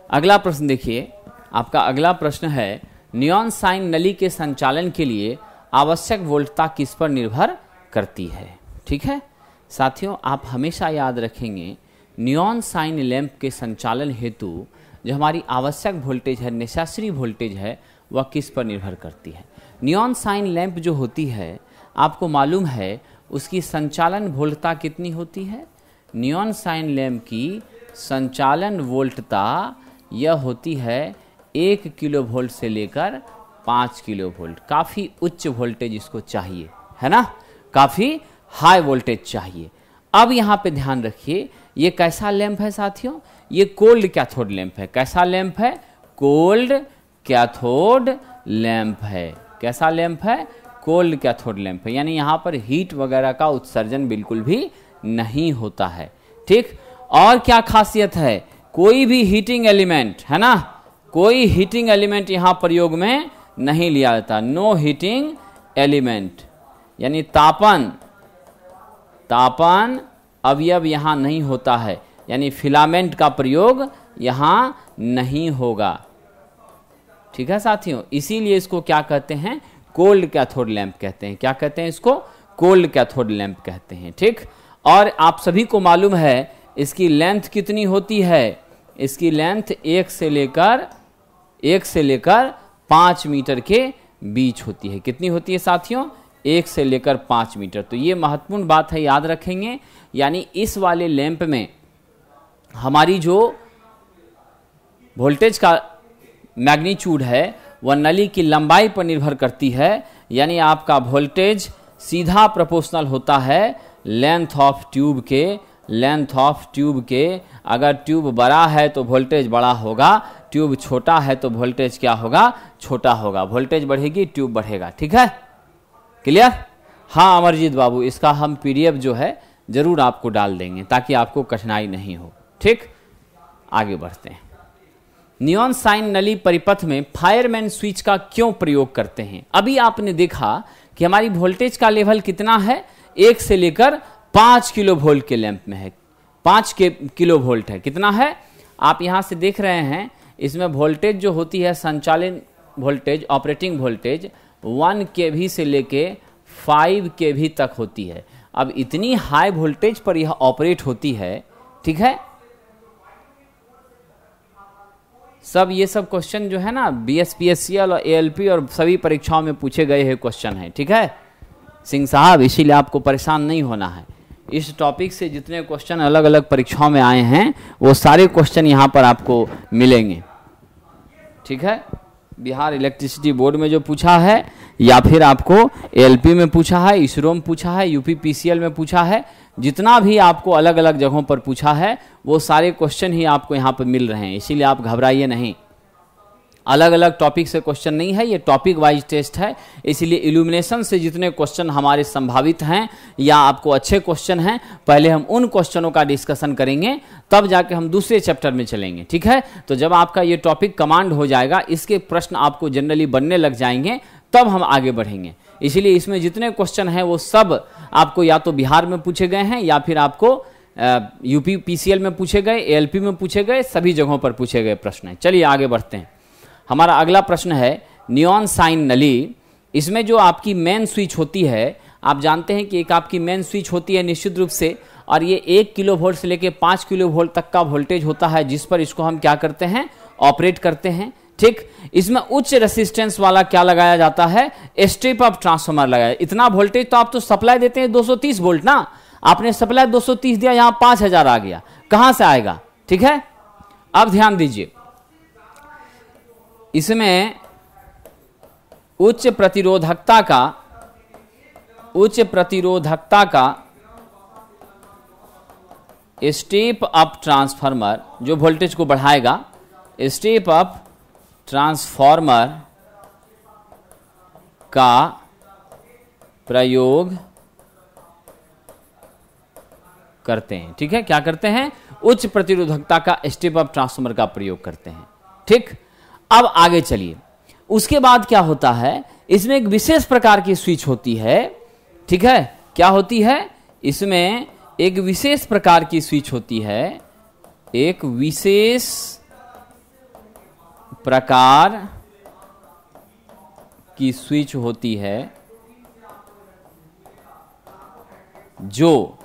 अगला प्रश्न देखिए, आपका अगला प्रश्न है, नियॉन साइन नली के संचालन के लिए आवश्यक वोल्टता किस पर निर्भर करती है। ठीक है साथियों, आप हमेशा याद रखेंगे, नियॉन साइन लैंप के संचालन हेतु जो हमारी आवश्यक वोल्टेज है, नेसेसरी वोल्टेज है, वह किस पर निर्भर करती है। नियॉन साइन लैंप जो होती है, आपको मालूम है उसकी संचालन वोल्टता कितनी होती है। नियॉन साइन लैंप की संचालन वोल्टता यह होती है 1 किलो वोल्ट से लेकर 5 किलो वोल्ट। काफ़ी उच्च वोल्टेज इसको चाहिए, है ना, काफ़ी हाई वोल्टेज चाहिए। अब यहाँ पे ध्यान रखिए, ये कैसा लैंप है साथियों, ये कोल्ड कैथोड लैंप है। कैसा लैंप है, कोल्ड कैथोड लैंप है। कैसा लैंप है, कोल्ड कैथोड लैंप है। यानी यहाँ पर हीट वगैरह का उत्सर्जन बिल्कुल भी नहीं होता है। ठीक, और क्या खासियत है, कोई भी हीटिंग एलिमेंट, है ना, कोई हीटिंग एलिमेंट यहाँ प्रयोग में नहीं लिया जाता। नो हीटिंग एलिमेंट, यानी तापन अवयव यहाँ नहीं होता है, यानी फिलामेंट का प्रयोग यहाँ नहीं होगा। ठीक है साथियों, इसीलिए इसको क्या कहते हैं, कोल्ड कैथोड लैंप कहते हैं। क्या कहते हैं इसको, कोल्ड कैथोड लैंप कहते हैं। ठीक, और आप सभी को मालूम है इसकी लेंथ कितनी होती है, इसकी लेंथ 1 से लेकर 5 मीटर के बीच होती है। कितनी होती है साथियों, 1 से लेकर 5 मीटर। तो ये महत्वपूर्ण बात है, याद रखेंगे। यानी इस वाले लैंप में हमारी जो वोल्टेज का मैग्नीट्यूड है वह नली की लंबाई पर निर्भर करती है। यानी आपका वोल्टेज सीधा प्रोपोर्शनल होता है लेंथ ऑफ ट्यूब के। अगर ट्यूब बड़ा है तो वोल्टेज बड़ा होगा, ट्यूब छोटा है तो वोल्टेज क्या होगा, छोटा होगा। वोल्टेज बढ़ेगी, ट्यूब बढ़ेगा। ठीक है, क्लियर। हाँ अमरजीत बाबू, इसका हम PDF जो है जरूर आपको डाल देंगे ताकि आपको कठिनाई नहीं हो। ठीक, आगे बढ़ते हैं। नियॉन साइन नली परिपथ में फायरमैन स्विच का क्यों प्रयोग करते हैं। अभी आपने देखा कि हमारी वोल्टेज का लेवल कितना है, 1 से लेकर 5 किलो वोल्ट के लैंप में है। 5 किलो वोल्ट है, कितना है आप यहां से देख रहे हैं। इसमें वोल्टेज जो होती है, संचालन वोल्टेज, ऑपरेटिंग वोल्टेज 1 kV से लेके 5 kV तक होती है। अब इतनी हाई वोल्टेज पर यह ऑपरेट होती है। ठीक है, ये सब क्वेश्चन जो है ना BSPSCL और ALP और सभी परीक्षाओं में पूछे गए हैं क्वेश्चन है। ठीक है सिंह साहब, इसीलिए आपको परेशान नहीं होना है। इस टॉपिक से जितने क्वेश्चन अलग अलग परीक्षाओं में आए हैं वो सारे क्वेश्चन यहाँ पर आपको मिलेंगे। ठीक है, बिहार इलेक्ट्रिसिटी बोर्ड में जो पूछा है, या फिर आपको एलपी में पूछा है, इसरो में पूछा है, यूपी पीसीएल में पूछा है, जितना भी आपको अलग अलग जगहों पर पूछा है वो सारे क्वेश्चन ही आपको यहाँ पर मिल रहे हैं। इसीलिए आप घबराइए नहीं, अलग अलग टॉपिक से क्वेश्चन नहीं है, ये टॉपिक वाइज टेस्ट है। इसीलिए इल्यूमिनेशन से जितने क्वेश्चन हमारे संभावित हैं या आपको अच्छे क्वेश्चन हैं, पहले हम उन क्वेश्चनों का डिस्कशन करेंगे, तब जाके हम दूसरे चैप्टर में चलेंगे। ठीक है, तो जब आपका ये टॉपिक कमांड हो जाएगा, इसके प्रश्न आपको जनरली बनने लग जाएंगे, तब हम आगे बढ़ेंगे। इसीलिए इसमें जितने क्वेश्चन हैं वो सब आपको या तो बिहार में पूछे गए हैं, या फिर आपको यूपी पीसीएल में पूछे गए, एएलपी में पूछे गए, सभी जगहों पर पूछे गए प्रश्न हैं। चलिए आगे बढ़ते हैं। हमारा अगला प्रश्न है नियॉन साइन नली। इसमें जो आपकी मेन स्विच होती है, आप जानते हैं कि एक आपकी मेन स्विच होती है निश्चित रूप से, और ये 1 किलो वोल्ट से लेके 5 किलो वोल्ट तक का वोल्टेज होता है, जिस पर इसको हम क्या करते हैं, ऑपरेट करते हैं। ठीक, इसमें उच्च रेसिस्टेंस वाला क्या लगाया जाता है, स्टेप अप ट्रांसफार्मर लगाया। इतना वोल्टेज तो आप तो सप्लाई देते हैं 230 वोल्ट ना, आपने सप्लाई 230 दिया, यहां 5000 आ गया, कहां से आएगा। ठीक है, अब ध्यान दीजिए, इसमें उच्च प्रतिरोधकता का स्टेप अप ट्रांसफार्मर जो वोल्टेज को बढ़ाएगा, स्टेप अप ट्रांसफार्मर का प्रयोग करते हैं। ठीक है, क्या करते हैं, उच्च प्रतिरोधकता का स्टेप अप ट्रांसफार्मर का प्रयोग करते हैं। ठीक, अब आगे चलिए, उसके बाद क्या होता है, इसमें एक विशेष प्रकार की स्विच होती है। ठीक है, क्या होती है, इसमें एक विशेष प्रकार की स्विच होती है, एक विशेष प्रकार की स्विच होती है जो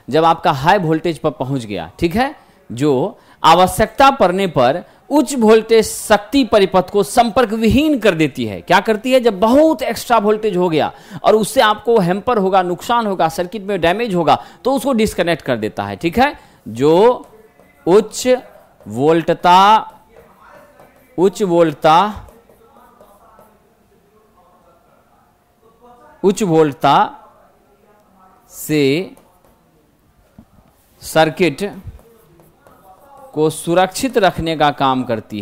जब आपका हाई वोल्टेज पर पहुंच गया, ठीक है, जो आवश्यकता पड़ने पर उच्च वोल्टेज शक्ति परिपथ को संपर्क विहीन कर देती है। क्या करती है, जब बहुत एक्स्ट्रा वोल्टेज हो गया और उससे आपको हैम्पर होगा, नुकसान होगा, सर्किट में डैमेज होगा, तो उसको डिस्कनेक्ट कर देता है। ठीक है, जो उच्च वोल्टता से सर्किट को सुरक्षित रखने का काम करती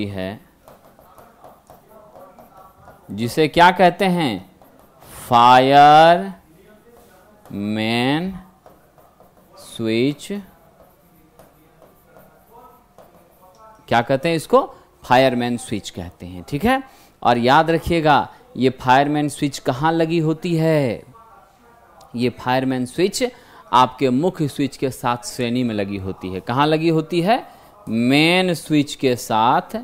है, जिसे क्या कहते हैं, फायरमैन स्विच। क्या कहते हैं इसको, फायरमैन स्विच कहते हैं। ठीक है, और याद रखिएगा, ये फायरमैन स्विच कहाँ लगी होती है, ये फायरमैन स्विच आपके मुख्य स्विच के साथ श्रेणी में लगी होती है। कहाँ लगी होती है, मेन स्विच के साथ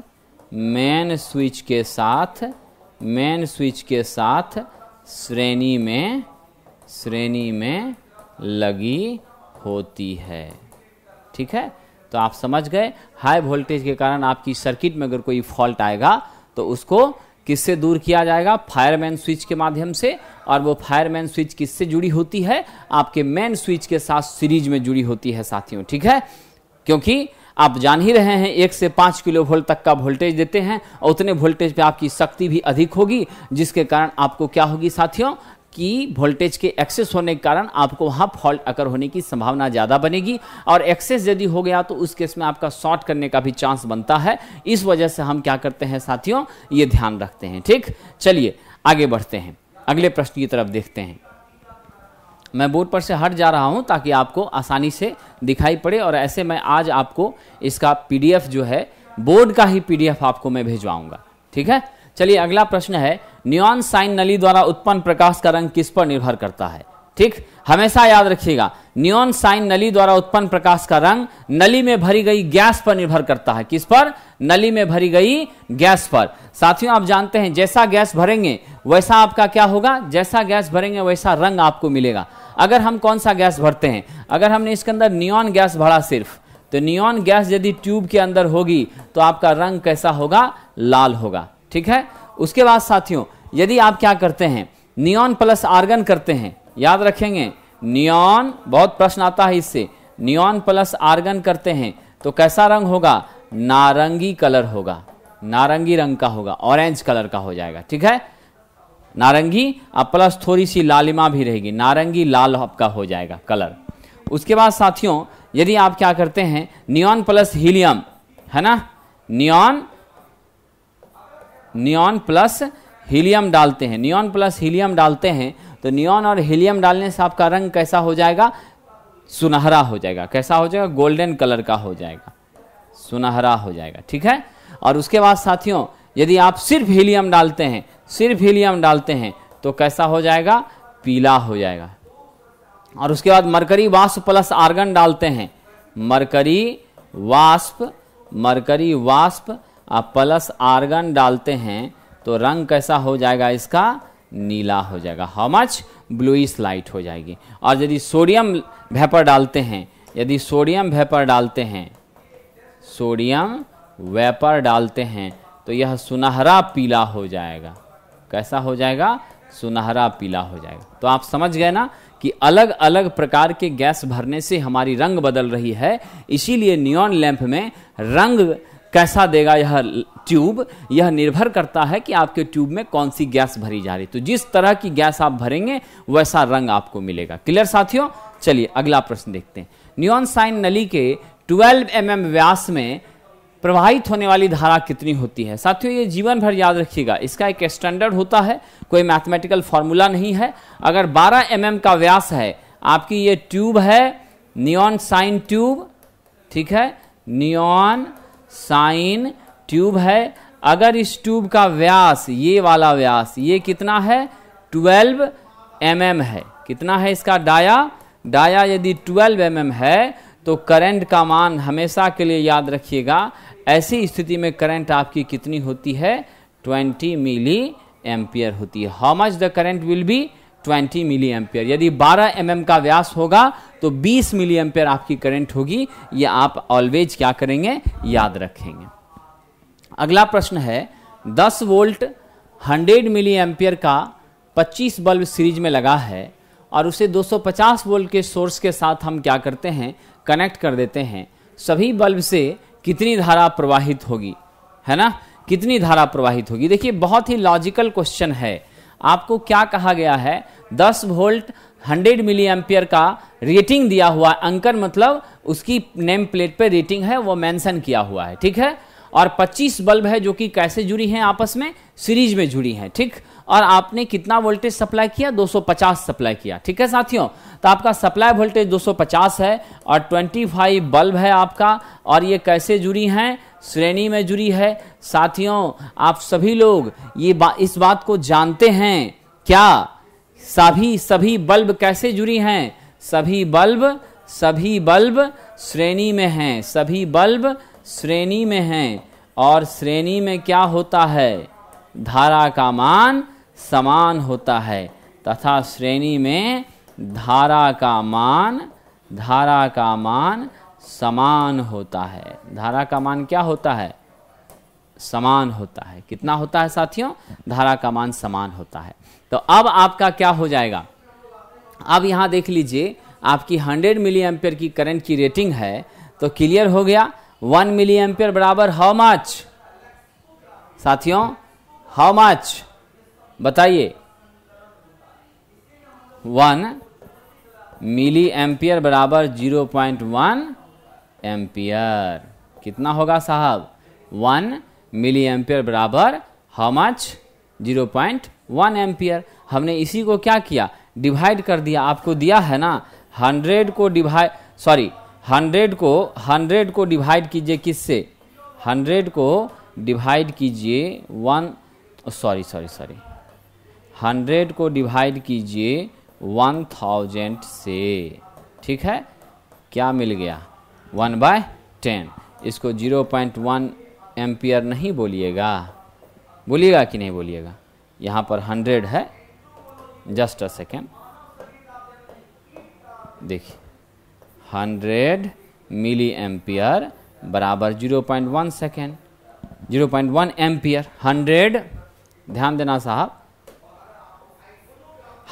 श्रेणी में लगी होती है। ठीक है, तो आप समझ गए, हाई वोल्टेज के कारण आपकी सर्किट में अगर कोई फॉल्ट आएगा तो उसको किससे दूर किया जाएगा, फायरमैन स्विच के माध्यम से। और वो फायरमैन स्विच किससे जुड़ी होती है, आपके मेन स्विच के साथ सीरीज में जुड़ी होती है साथियों। ठीक है, क्योंकि आप जान ही रहे हैं 1 से 5 किलो वोल्ट तक का वोल्टेज देते हैं, और उतने वोल्टेज पे आपकी शक्ति भी अधिक होगी, जिसके कारण आपको क्या होगी साथियों, कि वोल्टेज के एक्सेस होने के कारण आपको वहां फॉल्ट अकर होने की संभावना ज्यादा बनेगी, और एक्सेस यदि हो गया तो उस केस में आपका शॉर्ट करने का भी चांस बनता है। इस वजह से हम क्या करते हैं साथियों, ये ध्यान रखते हैं। ठीक, चलिए आगे बढ़ते हैं, अगले प्रश्न की तरफ देखते हैं। मैं बोर्ड पर से हट जा रहा हूं ताकि आपको आसानी से दिखाई पड़े, और ऐसे मैं आज आपको इसका पीडीएफ जो है, बोर्ड का ही पीडीएफ आपको मैं भिजवाऊंगा। ठीक है, चलिए अगला प्रश्न है, नियॉन साइन नली द्वारा उत्पन्न प्रकाश का रंग किस पर निर्भर करता है। ठीक, हमेशा याद रखिएगा, नियॉन साइन नली द्वारा उत्पन्न प्रकाश का रंग नली में भरी गई गैस पर निर्भर करता है। किस पर, नली में भरी गई गैस पर। साथियों आप जानते हैं, जैसा गैस भरेंगे वैसा आपका क्या होगा, जैसा गैस भरेंगे वैसा रंग आपको मिलेगा। अगर हम कौन सा गैस भरते हैं, अगर हमने इसके अंदर नियॉन गैस भरा सिर्फ, तो नियॉन गैस यदि ट्यूब के अंदर होगी तो आपका रंग कैसा होगा, लाल होगा। ठीक है, उसके बाद साथियों यदि आप क्या करते हैं, नियॉन प्लस आर्गन करते हैं, याद रखेंगे नियॉन, बहुत प्रश्न आता है इससे, नियॉन प्लस आर्गन करते हैं तो कैसा रंग होगा? नारंगी कलर होगा, नारंगी रंग का होगा, ऑरेंज कलर का हो जाएगा। ठीक है, नारंगी अब प्लस थोड़ी सी लालिमा भी रहेगी, नारंगी लाल आपका हो जाएगा कलर। उसके बाद साथियों यदि आप क्या करते हैं, नियॉन प्लस हीलियम, है ना, नियॉन प्लस हीलियम डालते हैं, नियॉन प्लस हीलियम डालते हैं तो नियॉन और हीलियम डालने से आपका रंग कैसा हो जाएगा? सुनहरा हो जाएगा। कैसा हो जाएगा? गोल्डन कलर का हो जाएगा, सुनहरा हो जाएगा। ठीक है, और उसके बाद साथियों यदि आप सिर्फ हीलियम डालते हैं, सिर्फ हीलियम डालते हैं तो कैसा हो जाएगा? पीला हो जाएगा। और उसके बाद मरकरी वाष्प प्लस आर्गन डालते हैं, मरकरी वाष्प आप प्लस आर्गन डालते हैं तो रंग कैसा हो जाएगा? इसका नीला हो जाएगा। How much? ब्लूइश लाइट हो जाएगी। और यदि सोडियम वेपर डालते हैं, यदि सोडियम वेपर डालते हैं, सोडियम वेपर डालते हैं तो यह सुनहरा पीला हो जाएगा। कैसा हो जाएगा? सुनहरा पीला हो जाएगा। तो आप समझ गए ना कि अलग अलग प्रकार के गैस भरने से हमारी रंग बदल रही है। इसीलिए नियॉन लैंप में रंग कैसा देगा यह ट्यूब, यह निर्भर करता है कि आपके ट्यूब में कौन सी गैस भरी जा रही। तो जिस तरह की गैस आप भरेंगे वैसा रंग आपको मिलेगा। क्लियर साथियों? चलिए अगला प्रश्न देखते हैं। नियॉन साइन नली के 12 mm व्यास में प्रवाहित होने वाली धारा कितनी होती है? साथियों ये जीवन भर याद रखिएगा, इसका एक स्टैंडर्ड होता है, कोई मैथमेटिकल फॉर्मूला नहीं है। अगर 12 mm का व्यास है, आपकी ये ट्यूब है नियॉन साइन ट्यूब, ठीक है, नियॉन साइन ट्यूब है। अगर इस ट्यूब का व्यास, ये वाला व्यास, ये कितना है? 12 mm है। कितना है इसका डाया यदि 12 mm है तो करंट का मान हमेशा के लिए याद रखिएगा, ऐसी स्थिति में करंट आपकी कितनी होती है? 20 मिली एम्पियर होती है। How much the current will be? 20 milliampere. यदि 12 mm का व्यास होगा तो 20 मिली एम्पियर आपकी करंट होगी। ये आप ऑलवेज क्या करेंगे? याद रखेंगे। अगला प्रश्न है, 10 वोल्ट 100 मिली एम्पियर का 25 बल्ब सीरीज में लगा है और उसे 250 वोल्ट के सोर्स के साथ हम क्या करते हैं? कनेक्ट कर देते हैं। सभी बल्ब से कितनी धारा प्रवाहित होगी? है ना, कितनी धारा प्रवाहित होगी? देखिए बहुत ही लॉजिकल क्वेश्चन है। आपको क्या कहा गया है? 10 वोल्ट 100 मिली एम्पियर का रेटिंग दिया हुआ, अंकन मतलब उसकी नेम प्लेट पे रेटिंग है, वो मेंशन किया हुआ है। ठीक है, और 25 बल्ब है जो कि कैसे जुड़ी हैं? आपस में सीरीज में जुड़ी हैं। ठीक, और आपने कितना वोल्टेज सप्लाई किया? 250 सप्लाई किया। ठीक है साथियों, तो आपका सप्लाई वोल्टेज 250 है और 25 बल्ब है आपका, और ये कैसे जुड़ी हैं? श्रेणी में जुड़ी है। साथियों आप सभी लोग ये इस बात को जानते हैं क्या? सभी बल्ब कैसे जुड़ी हैं? सभी बल्ब श्रेणी में हैं, सभी बल्ब श्रेणी में हैं, और श्रेणी में क्या होता है? धारा का मान समान होता है, तथा श्रेणी में धारा का मान समान होता है। धारा का मान क्या होता है? समान होता है। कितना होता है साथियों? धारा का मान समान होता है। तो अब आपका क्या हो जाएगा? अब यहां देख लीजिए, आपकी 100 मिली एम्पियर की करंट की रेटिंग है, तो क्लियर हो गया। 1 मिली एम्पियर बराबर हाउ मच? साथियों हाउ मच बताइए? 1 मिली एम्पियर बराबर 0.1 एम्पियर। कितना होगा साहब? 1 मिली एम्पियर बराबर हाउ मच? 0.1 एम्पियर। हमने इसी को क्या किया? डिवाइड कर दिया। आपको दिया है ना 100 को डिवाइड कीजिए किससे? 100 को डिवाइड कीजिए 100 को डिवाइड कीजिए 1000 से। ठीक है, क्या मिल गया? 1/10। इसको 0.1 एम्पियर नहीं बोलिएगा कि नहीं बोलिएगा? यहाँ पर 100 है, जस्ट अ सेकेंड देखिए, 100 मिली एम्पियर बराबर 0.1 सेकेंड, 0.1 एम्पियर। 100, ध्यान देना साहब,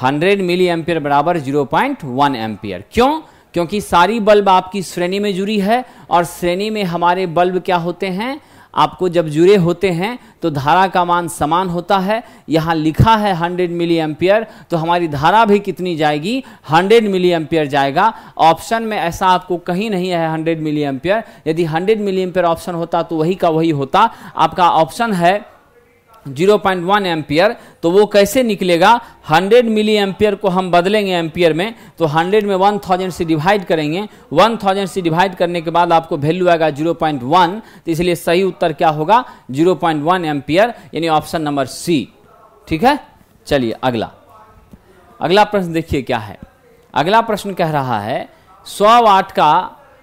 100 मिली एम्पियर बराबर 0.1 एम्पियर। क्यों? क्योंकि सारी बल्ब आपकी श्रेणी में जुड़ी है, और श्रेणी में हमारे बल्ब क्या होते हैं, आपको जब जुड़े होते हैं तो धारा का मान समान होता है। यहाँ लिखा है 100 मिली एम्पियर, तो हमारी धारा भी कितनी जाएगी, 100 मिली एम्पियर जाएगा। ऑप्शन में ऐसा आपको कहीं नहीं है 100 मिली एम्पियर। यदि 100 मिली एम्पियर ऑप्शन होता तो वही का वही होता। आपका ऑप्शन है 0.1 एम्पियर, तो वो कैसे निकलेगा, 100 मिली एम्पियर को हम बदलेंगे एम्पियर में, तो 100 में 1000 से डिवाइड करेंगे, 1000 से डिवाइड करने के बाद आपको वैल्यू आएगा 0.1, तो इसलिए सही उत्तर क्या होगा, 0.1 एम्पियर, यानी ऑप्शन नंबर सी। ठीक है, चलिए अगला प्रश्न देखिए क्या है। अगला प्रश्न कह रहा है 100 वाट का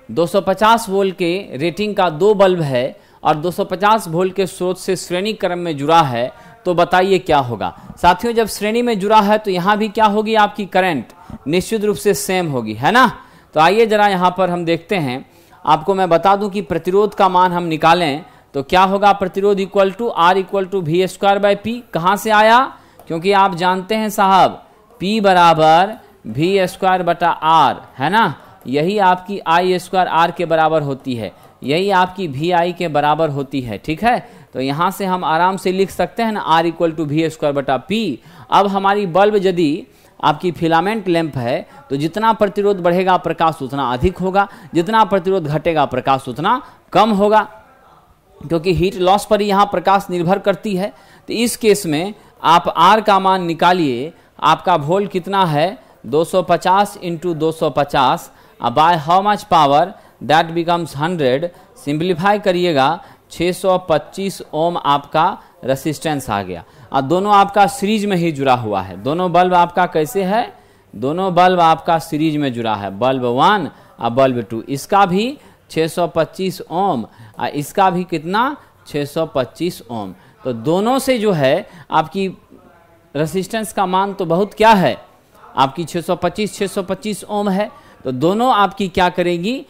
250 वोल्ट के रेटिंग का 2 बल्ब है और 250 वोल्ट के स्रोत से श्रेणी क्रम में जुड़ा है, तो बताइए क्या होगा। साथियों, जब श्रेणी में जुड़ा है तो यहां भी क्या होगी, आपकी करंट निश्चित रूप से सेम होगी, है ना। तो आइए जरा यहां पर हम देखते हैं। आपको मैं बता दूं कि प्रतिरोध का मान हम निकालें तो क्या होगा, प्रतिरोध equal to R equal to V square by P. कहां से आया, क्योंकि आप जानते हैं साहब P बराबर वी स्क्वायर बटा R, है ना। यही आपकी I स्क्वायर R के बराबर होती है, यही आपकी वी आई के बराबर होती है। ठीक है, तो यहां से हम आराम से लिख सकते हैं ना, R equal to V square बटा पी। अब हमारी बल्ब यदि आपकी फिलामेंट लैंप है तो जितना प्रतिरोध बढ़ेगा प्रकाश उतना अधिक होगा, जितना प्रतिरोध घटेगा प्रकाश उतना कम होगा, क्योंकि हीट लॉस पर ही यहाँ प्रकाश निर्भर करती है। तो इस केस में आप R का मान निकालिए। आपका वोल्ट कितना है, 250 into 250 by how much power, that becomes 100। Simplify करिएगा, 625 ओम आपका रेसिस्टेंस आ गया। और दोनों आपका सीरीज में ही जुड़ा हुआ है। दोनों बल्ब आपका कैसे है, दोनों बल्ब आपका सीरीज में जुड़ा है, बल्ब 1 और बल्ब 2। इसका भी 625 ओम और इसका भी कितना, 625 ओम। तो दोनों से जो है आपकी रेसिस्टेंस का मान तो बहुत क्या है, आपकी 625 ओम है। तो दोनों आपकी क्या करेगी,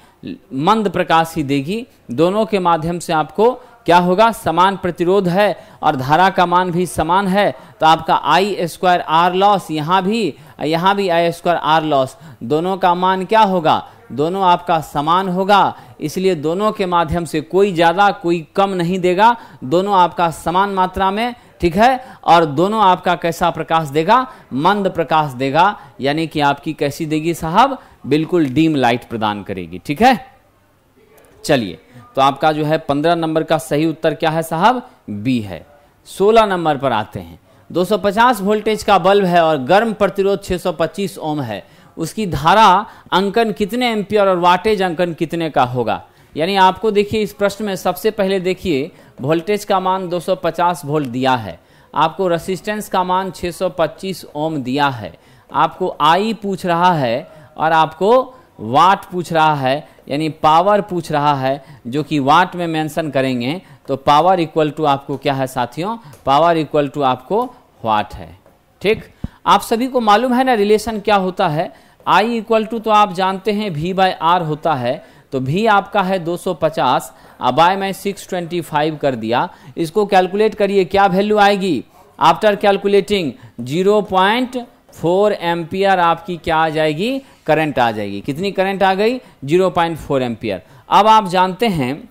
मंद प्रकाश ही देगी। दोनों के माध्यम से आपको क्या होगा, समान प्रतिरोध है और धारा का मान भी समान है। तो आपका I स्क्वायर R लॉस यहाँ भी I स्क्वायर R लॉस, दोनों का मान क्या होगा, दोनों आपका समान होगा। इसलिए दोनों के माध्यम से कोई ज़्यादा कोई कम नहीं देगा, दोनों आपका समान मात्रा में, ठीक है। और दोनों आपका कैसा प्रकाश देगा, मंद प्रकाश देगा, यानी कि आपकी कैसी देगी साहब, बिल्कुल डीम लाइट प्रदान करेगी। ठीक है, चलिए तो आपका जो है 15 नंबर का सही उत्तर क्या है साहब, बी है। 16 नंबर पर आते हैं। 250 वोल्टेज का बल्ब है और गर्म प्रतिरोध 625 ओम है, उसकी धारा अंकन कितने एम्पियर और वाटेज अंकन कितने का होगा। यानी आपको देखिए इस प्रश्न में सबसे पहले देखिए वोल्टेज का मान 250 वोल्ट दिया है, आपको रेसिस्टेंस का मान 625 ओम दिया है, आपको आई पूछ रहा है और आपको वाट पूछ रहा है, यानी पावर पूछ रहा है, जो कि वाट में मेंशन करेंगे। तो पावर इक्वल टू आपको क्या है साथियों, पावर इक्वल टू आपको वाट है। ठीक, आप सभी को मालूम है ना रिलेशन क्या होता है। आई इक्वल टू तो आप जानते हैं V बाय R होता है, तो V आपका है 250, अब बाय मैं 625 कर दिया। इसको कैलकुलेट करिए, क्या वैल्यू आएगी, आफ्टर कैलकुलेटिंग 0.4 एम्पियर आपकी क्या आ जाएगी, करंट आ जाएगी। कितनी करंट आ गई, 0.4 एम्पियर। अब आप जानते हैं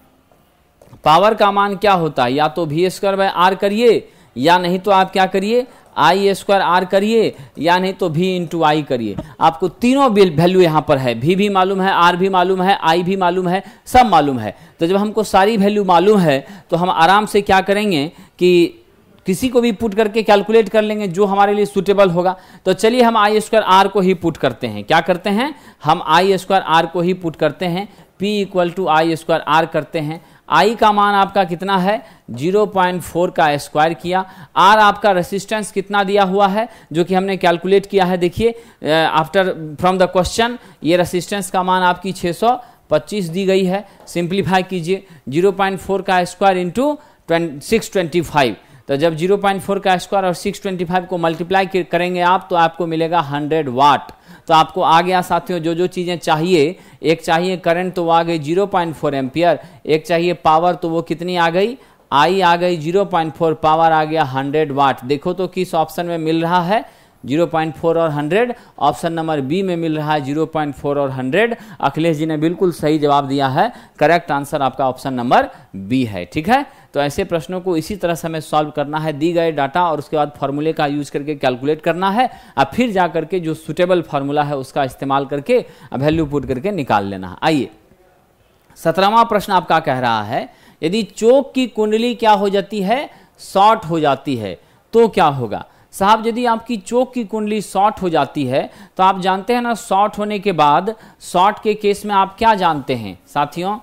पावर का मान क्या होता है, या तो V स्क्वायर बाय R करिए, या नहीं तो आप क्या करिए, I स्क्वायर R करिए, या नहीं तो V इंटू आई करिए। आपको तीनों वैल्यू यहाँ पर है, V भी मालूम है, R भी मालूम है, I भी मालूम है, सब मालूम है। तो जब हमको सारी वैल्यू मालूम है तो हम आराम से क्या करेंगे कि किसी को भी पुट करके कैलकुलेट कर लेंगे जो हमारे लिए सूटेबल होगा। तो चलिए हम I स्क्वायर R को ही पुट करते हैं। क्या करते हैं, हम I स्क्वायर R को ही पुट करते हैं, P equal to I square R करते हैं। I का मान आपका कितना है, 0.4 का स्क्वायर किया। R आपका रेसिस्टेंस कितना दिया हुआ है, जो कि हमने कैलकुलेट किया है। देखिए आफ्टर फ्रॉम द क्वेश्चन ये रेसिस्टेंस का मान आपकी 625 दी गई है। सिंप्लीफाई कीजिए, 0.4 का स्क्वायर इंटू 625। तो जब 0.4 का स्क्वायर और 625 को मल्टीप्लाई करेंगे आप, तो आपको मिलेगा 100 वाट। तो आपको आ गया साथियों जो जो चीज़ें चाहिए, एक चाहिए करंट तो वो आ गई 0.4 एम्पियर, एक चाहिए पावर तो वो कितनी आ गई, आई आ गई 0.4, पावर आ गया 100 वाट। देखो तो किस ऑप्शन में मिल रहा है, 0.4 और 100। ऑप्शन नंबर बी में मिल रहा है 0.4 और 100। अखिलेश जी ने बिल्कुल सही जवाब दिया है। करेक्ट आंसर आपका ऑप्शन नंबर बी है। ठीक है, तो ऐसे प्रश्नों को इसी तरह से हमें सॉल्व करना है, दी गए डाटा और उसके बाद फॉर्मूले का यूज करके कैलकुलेट करना है, और फिर जा करके जो सुटेबल फार्मूला है उसका इस्तेमाल करके वैल्यू पुट करके निकाल लेना है। आइए 17वां प्रश्न आपका कह रहा है, यदि चोक की कुंडली क्या हो जाती है, शॉर्ट हो जाती है, तो क्या होगा। साहब यदि आपकी चोक की कुंडली शॉर्ट हो जाती है तो आप जानते हैं ना, शॉर्ट होने के बाद शॉर्ट के केस में आप क्या जानते हैं साथियों,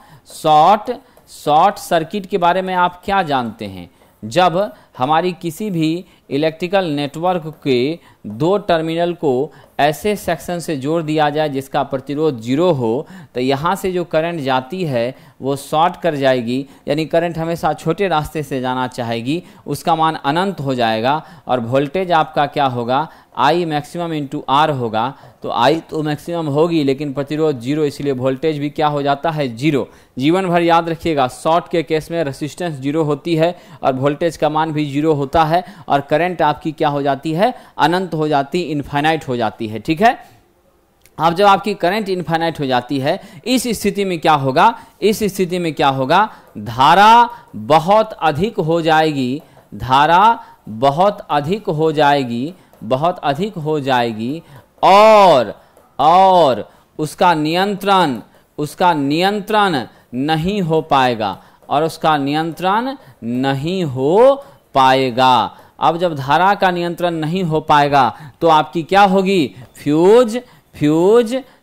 शॉर्ट सर्किट के बारे में आप क्या जानते हैं। जब हमारी किसी भी इलेक्ट्रिकल नेटवर्क के दो टर्मिनल को ऐसे सेक्शन से जोड़ दिया जाए जिसका प्रतिरोध 0 हो, तो यहाँ से जो करंट जाती है वो शॉर्ट कर जाएगी, यानी करंट हमेशा छोटे रास्ते से जाना चाहेगी, उसका मान अनंत हो जाएगा और वोल्टेज आपका क्या होगा, I मैक्सिमम इंटू R होगा। तो I तो मैक्सिमम होगी लेकिन प्रतिरोध 0, इसलिए वोल्टेज भी क्या हो जाता है, 0। जीवन भर याद रखिएगा, शॉर्ट के केस में रेसिस्टेंस 0 होती है और वोल्टेज का मान भी 0 होता है और करंट आपकी क्या हो जाती है, अनंत हो जाती, इनफाइनाइट हो जाती है। ठीक है, अब जब आपकी करंट इनफाइनाइट हो जाती है, इस स्थिति में क्या होगा, इस स्थिति में क्या होगा, धारा बहुत अधिक हो जाएगी, धारा बहुत अधिक हो जाएगी, बहुत अधिक हो जाएगी और उसका नियंत्रण नहीं हो पाएगा, और उसका नियंत्रण नहीं हो पाएगा। अब जब धारा का नियंत्रण नहीं हो पाएगा तो आपकी क्या होगी, फ्यूज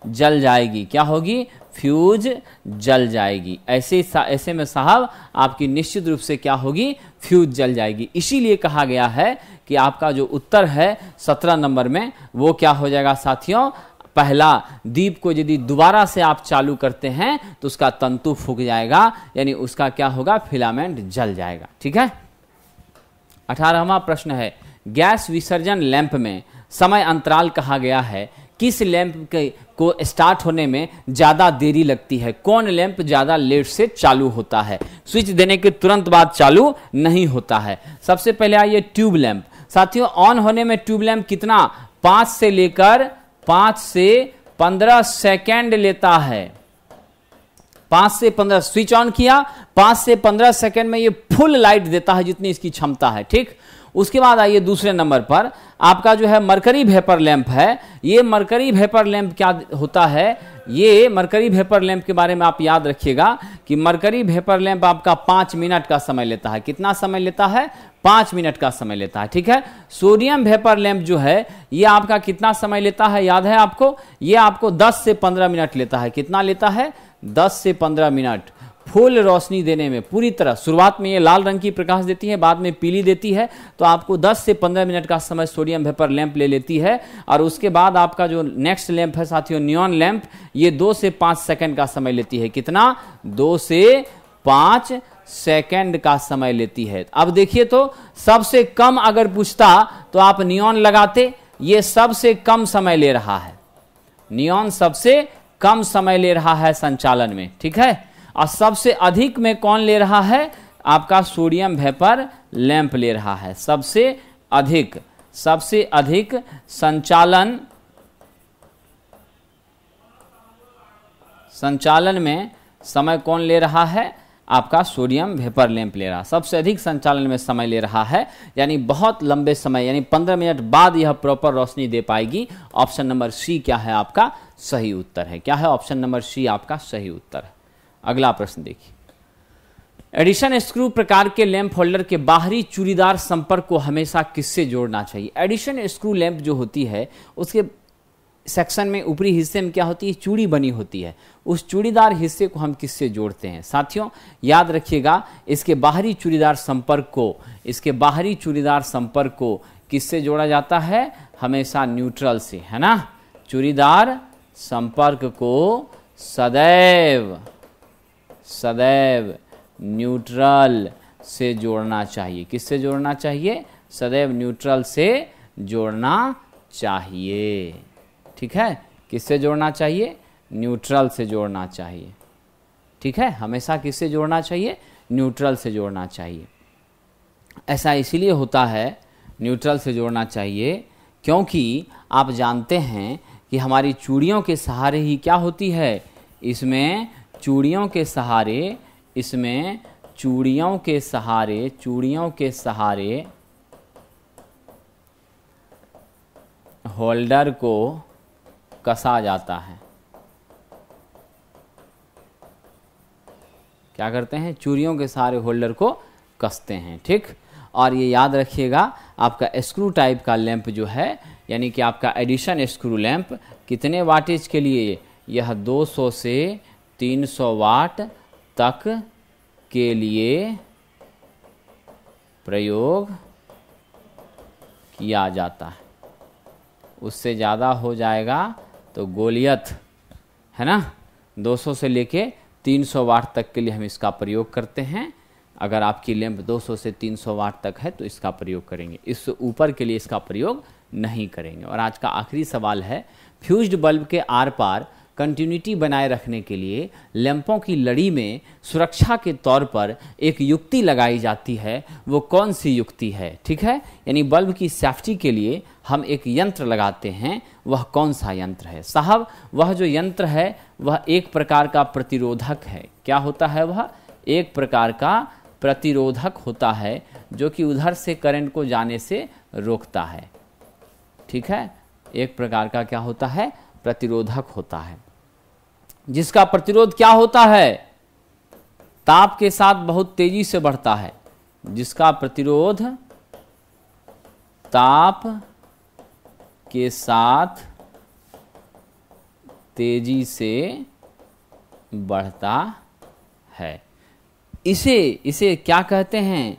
जल जाएगी। क्या होगी, फ्यूज जल जाएगी। ऐसे में साहब आपकी निश्चित रूप से क्या होगी, फ्यूज जल जाएगी। इसीलिए कहा गया है कि आपका जो उत्तर है 17 नंबर में वो क्या हो जाएगा साथियों, पहला दीप को यदि दोबारा से आप चालू करते हैं तो उसका तंतु फूक जाएगा, यानी उसका क्या होगा, फिलामेंट जल जाएगा। ठीक है, 18वां प्रश्न है, गैस विसर्जन लैंप में समय अंतराल कहा गया है, किस लैंप को स्टार्ट होने में ज्यादा देरी लगती है, कौन लैंप ज्यादा लेट से चालू होता है, स्विच देने के तुरंत बाद चालू नहीं होता है। सबसे पहले आइए ट्यूब लैंप। साथियों ऑन होने में ट्यूब लैंप कितना, 5 से 15 सेकेंड लेता है। 5 से 15 स्विच ऑन किया, 5 से 15 सेकेंड में ये फुल लाइट देता है जितनी इसकी क्षमता है। ठीक, उसके बाद आइए दूसरे नंबर पर आपका जो है मरकरी वेपर लैंप है। ये मरकरी वेपर लैंप क्या होता है, ये मरकरी वेपर लैंप के बारे में आप याद रखिएगा कि मरकरी वेपर लैंप आपका 5 मिनट का समय लेता है। कितना समय लेता है, 5 मिनट का समय लेता है। ठीक है, सोडियम वेपर लैंप जो है ये आपका कितना समय लेता है, याद है आपको, ये आपको 10 से 15 मिनट लेता है। कितना लेता है, 10 से 15 मिनट फुल रोशनी देने में। पूरी तरह शुरुआत में ये लाल रंग की प्रकाश देती है, बाद में पीली देती है, तो आपको 10 से 15 मिनट का समय सोडियम वेपर लैंप ले लेती है। और उसके बाद आपका जो नेक्स्ट लैंप है साथियों नियॉन लैंप, ये 2 से 5 सेकंड का समय लेती है। कितना, 2 से 5 सेकंड का समय लेती है। अब देखिए तो सबसे कम अगर पूछता तो आप नियॉन लगाते, ये सबसे कम समय ले रहा है, नियॉन सबसे कम समय ले रहा है संचालन में। ठीक है, और सबसे अधिक में कौन ले रहा है, आपका सोडियम वेपर लैंप ले रहा है। सबसे अधिक संचालन में समय कौन ले रहा है, आपका सोडियम वेपर लैंप ले रहा, सबसे अधिक संचालन में समय ले रहा है, यानी बहुत लंबे समय, यानी 15 मिनट बाद यह प्रॉपर रोशनी दे पाएगी। ऑप्शन नंबर सी क्या है, आपका सही उत्तर है। क्या है, ऑप्शन नंबर सी आपका सही उत्तर है। अगला प्रश्न देखिए, एडिशन स्क्रू प्रकार के लैंप होल्डर के बाहरी चूड़ीदार संपर्क को हमेशा किससे जोड़ना चाहिए। एडिशन स्क्रू लैंप जो होती है उसके सेक्शन में ऊपरी हिस्से में क्या होती है, चूड़ी बनी होती है, उस चूड़ीदार हिस्से को हम किससे जोड़ते हैं। साथियों याद रखिएगा, इसके बाहरी चूड़ीदार संपर्क को किससे जोड़ा जाता है, हमेशा न्यूट्रल से, है ना। चूड़ीदार संपर्क को सदैव न्यूट्रल से जोड़ना चाहिए। किससे जोड़ना चाहिए, सदैव न्यूट्रल से जोड़ना चाहिए। ठीक है, किससे जोड़ना चाहिए, न्यूट्रल से जोड़ना चाहिए। ठीक है, हमेशा किससे जोड़ना चाहिए, न्यूट्रल से जोड़ना चाहिए। ऐसा इसीलिए होता है, न्यूट्रल से जोड़ना चाहिए क्योंकि आप जानते हैं कि हमारी चूड़ियों के सहारे ही क्या होती है, इसमें चूड़ियों के सहारे होल्डर को कसा जाता है। क्या करते हैं, चूड़ियों के सहारे होल्डर को कसते हैं। ठीक, और ये याद रखिएगा आपका स्क्रू टाइप का लैंप जो है, यानी कि आपका एडिशन स्क्रू लैंप कितने वाटेज के लिए, यह 200 से 300 वाट तक के लिए प्रयोग किया जाता है। उससे ज़्यादा हो जाएगा तो गोलियत है ना। 200 से लेके 300 वाट तक के लिए हम इसका प्रयोग करते हैं। अगर आपकी लैंप 200 से 300 वाट तक है तो इसका प्रयोग करेंगे, इससे ऊपर के लिए इसका प्रयोग नहीं करेंगे। और आज का आखिरी सवाल है, फ्यूज्ड बल्ब के आर पार कंटिन्यूटी बनाए रखने के लिए लैंपों की लड़ी में सुरक्षा के तौर पर एक युक्ति लगाई जाती है, वो कौन सी युक्ति है? ठीक है, यानी बल्ब की सेफ्टी के लिए हम एक यंत्र लगाते हैं, वह कौन सा यंत्र है? साहब, वह जो यंत्र है वह एक प्रकार का प्रतिरोधक है। क्या होता है? वह एक प्रकार का प्रतिरोधक होता है जो कि उधर से करंट को जाने से रोकता है। ठीक है, एक प्रकार का क्या होता है? प्रतिरोधक होता है, जिसका प्रतिरोध क्या होता है? ताप के साथ बहुत तेजी से बढ़ता है, जिसका प्रतिरोध ताप के साथ तेजी से बढ़ता है। इसे क्या कहते हैं?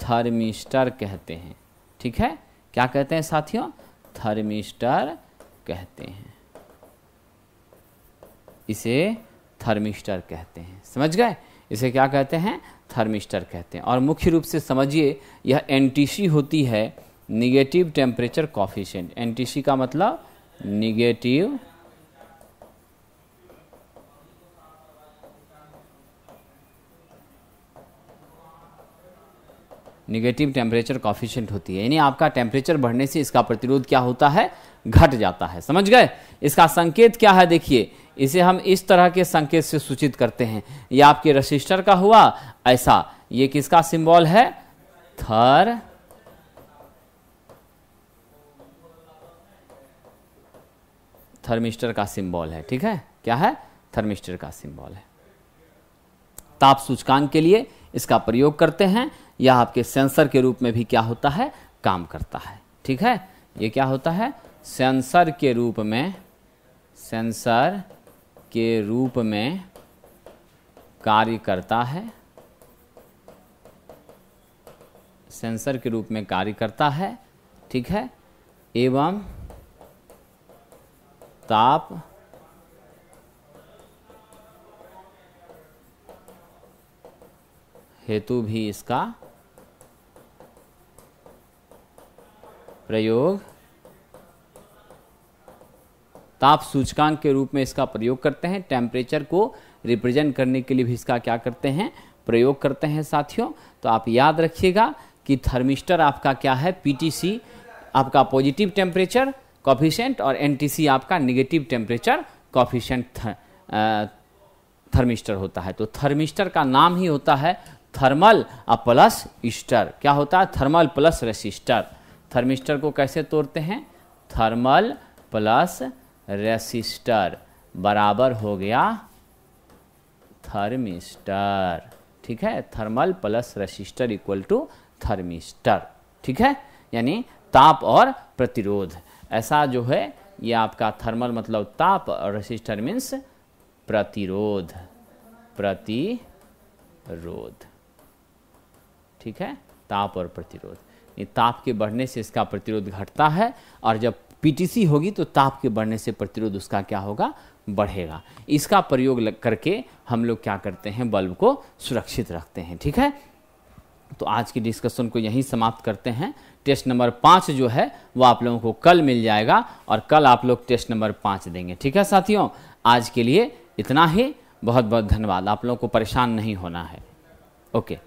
थर्मिस्टर कहते हैं। ठीक है, क्या कहते हैं साथियों? थर्मिस्टर कहते हैं, इसे थर्मिस्टर कहते हैं। समझ गए? इसे क्या कहते हैं? थर्मिस्टर कहते हैं। और मुख्य रूप से समझिए, यह एनटीसी होती है, निगेटिव टेम्परेचर कॉफिशिएंट। एनटीसी का मतलब निगेटिव टेम्परेचर कॉफिशिएंट होती है, यानी आपका टेम्परेचर बढ़ने से इसका प्रतिरोध क्या होता है? घट जाता है। समझ गए? इसका संकेत क्या है? देखिए, इसे हम इस तरह के संकेत से सूचित करते हैं। ये आपके रेसिस्टर का हुआ ऐसा, ये किसका सिंबल है? थर्मिस्टर का सिंबल है। ठीक है, क्या है? थर्मिस्टर का सिंबल है। ताप सूचकांक के लिए इसका प्रयोग करते हैं। यह आपके सेंसर के रूप में भी क्या होता है? काम करता है। ठीक है, ये क्या होता है? सेंसर के रूप में कार्य करता है। सेंसर के रूप में कार्य करता है। ठीक है, एवं ताप हेतु भी इसका प्रयोग, ताप सूचकांक के रूप में इसका प्रयोग करते हैं। टेम्परेचर को रिप्रेजेंट करने के लिए भी इसका क्या करते हैं? प्रयोग करते हैं साथियों। तो आप याद रखिएगा कि थर्मिस्टर आपका क्या है? पीटीसी आपका पॉजिटिव टेम्परेचर कॉफिशिएंट और एनटीसी आपका नेगेटिव टेम्परेचर कॉफिशिएंट थर्मिस्टर होता है। तो थर्मिस्टर का नाम ही होता है थर्मल प्लस स्टर। क्या होता है? Thermal plus resistor. थर्मिस्टर को कैसे तोड़ते हैं? थर्मल प्लस रेसिस्टर बराबर हो गया थर्मिस्टर। ठीक है, thermal plus resistor equal to thermistor. ठीक है, यानी ताप और प्रतिरोध। ऐसा जो है ये आपका थर्मल मतलब ताप और रेसिस्टर मीन्स प्रतिरोध। ठीक है, ताप और प्रतिरोध। ये ताप के बढ़ने से इसका प्रतिरोध घटता है, और जब पीटीसी होगी तो ताप के बढ़ने से प्रतिरोध उसका क्या होगा? बढ़ेगा। इसका प्रयोग करके हम लोग क्या करते हैं? बल्ब को सुरक्षित रखते हैं। ठीक है, तो आज की डिस्कशन को यहीं समाप्त करते हैं। टेस्ट नंबर 5 जो है वो आप लोगों को कल मिल जाएगा, और कल आप लोग टेस्ट नंबर 5 देंगे। ठीक है साथियों, आज के लिए इतना ही। बहुत बहुत धन्यवाद। आप लोगों को परेशान नहीं होना है। ओके।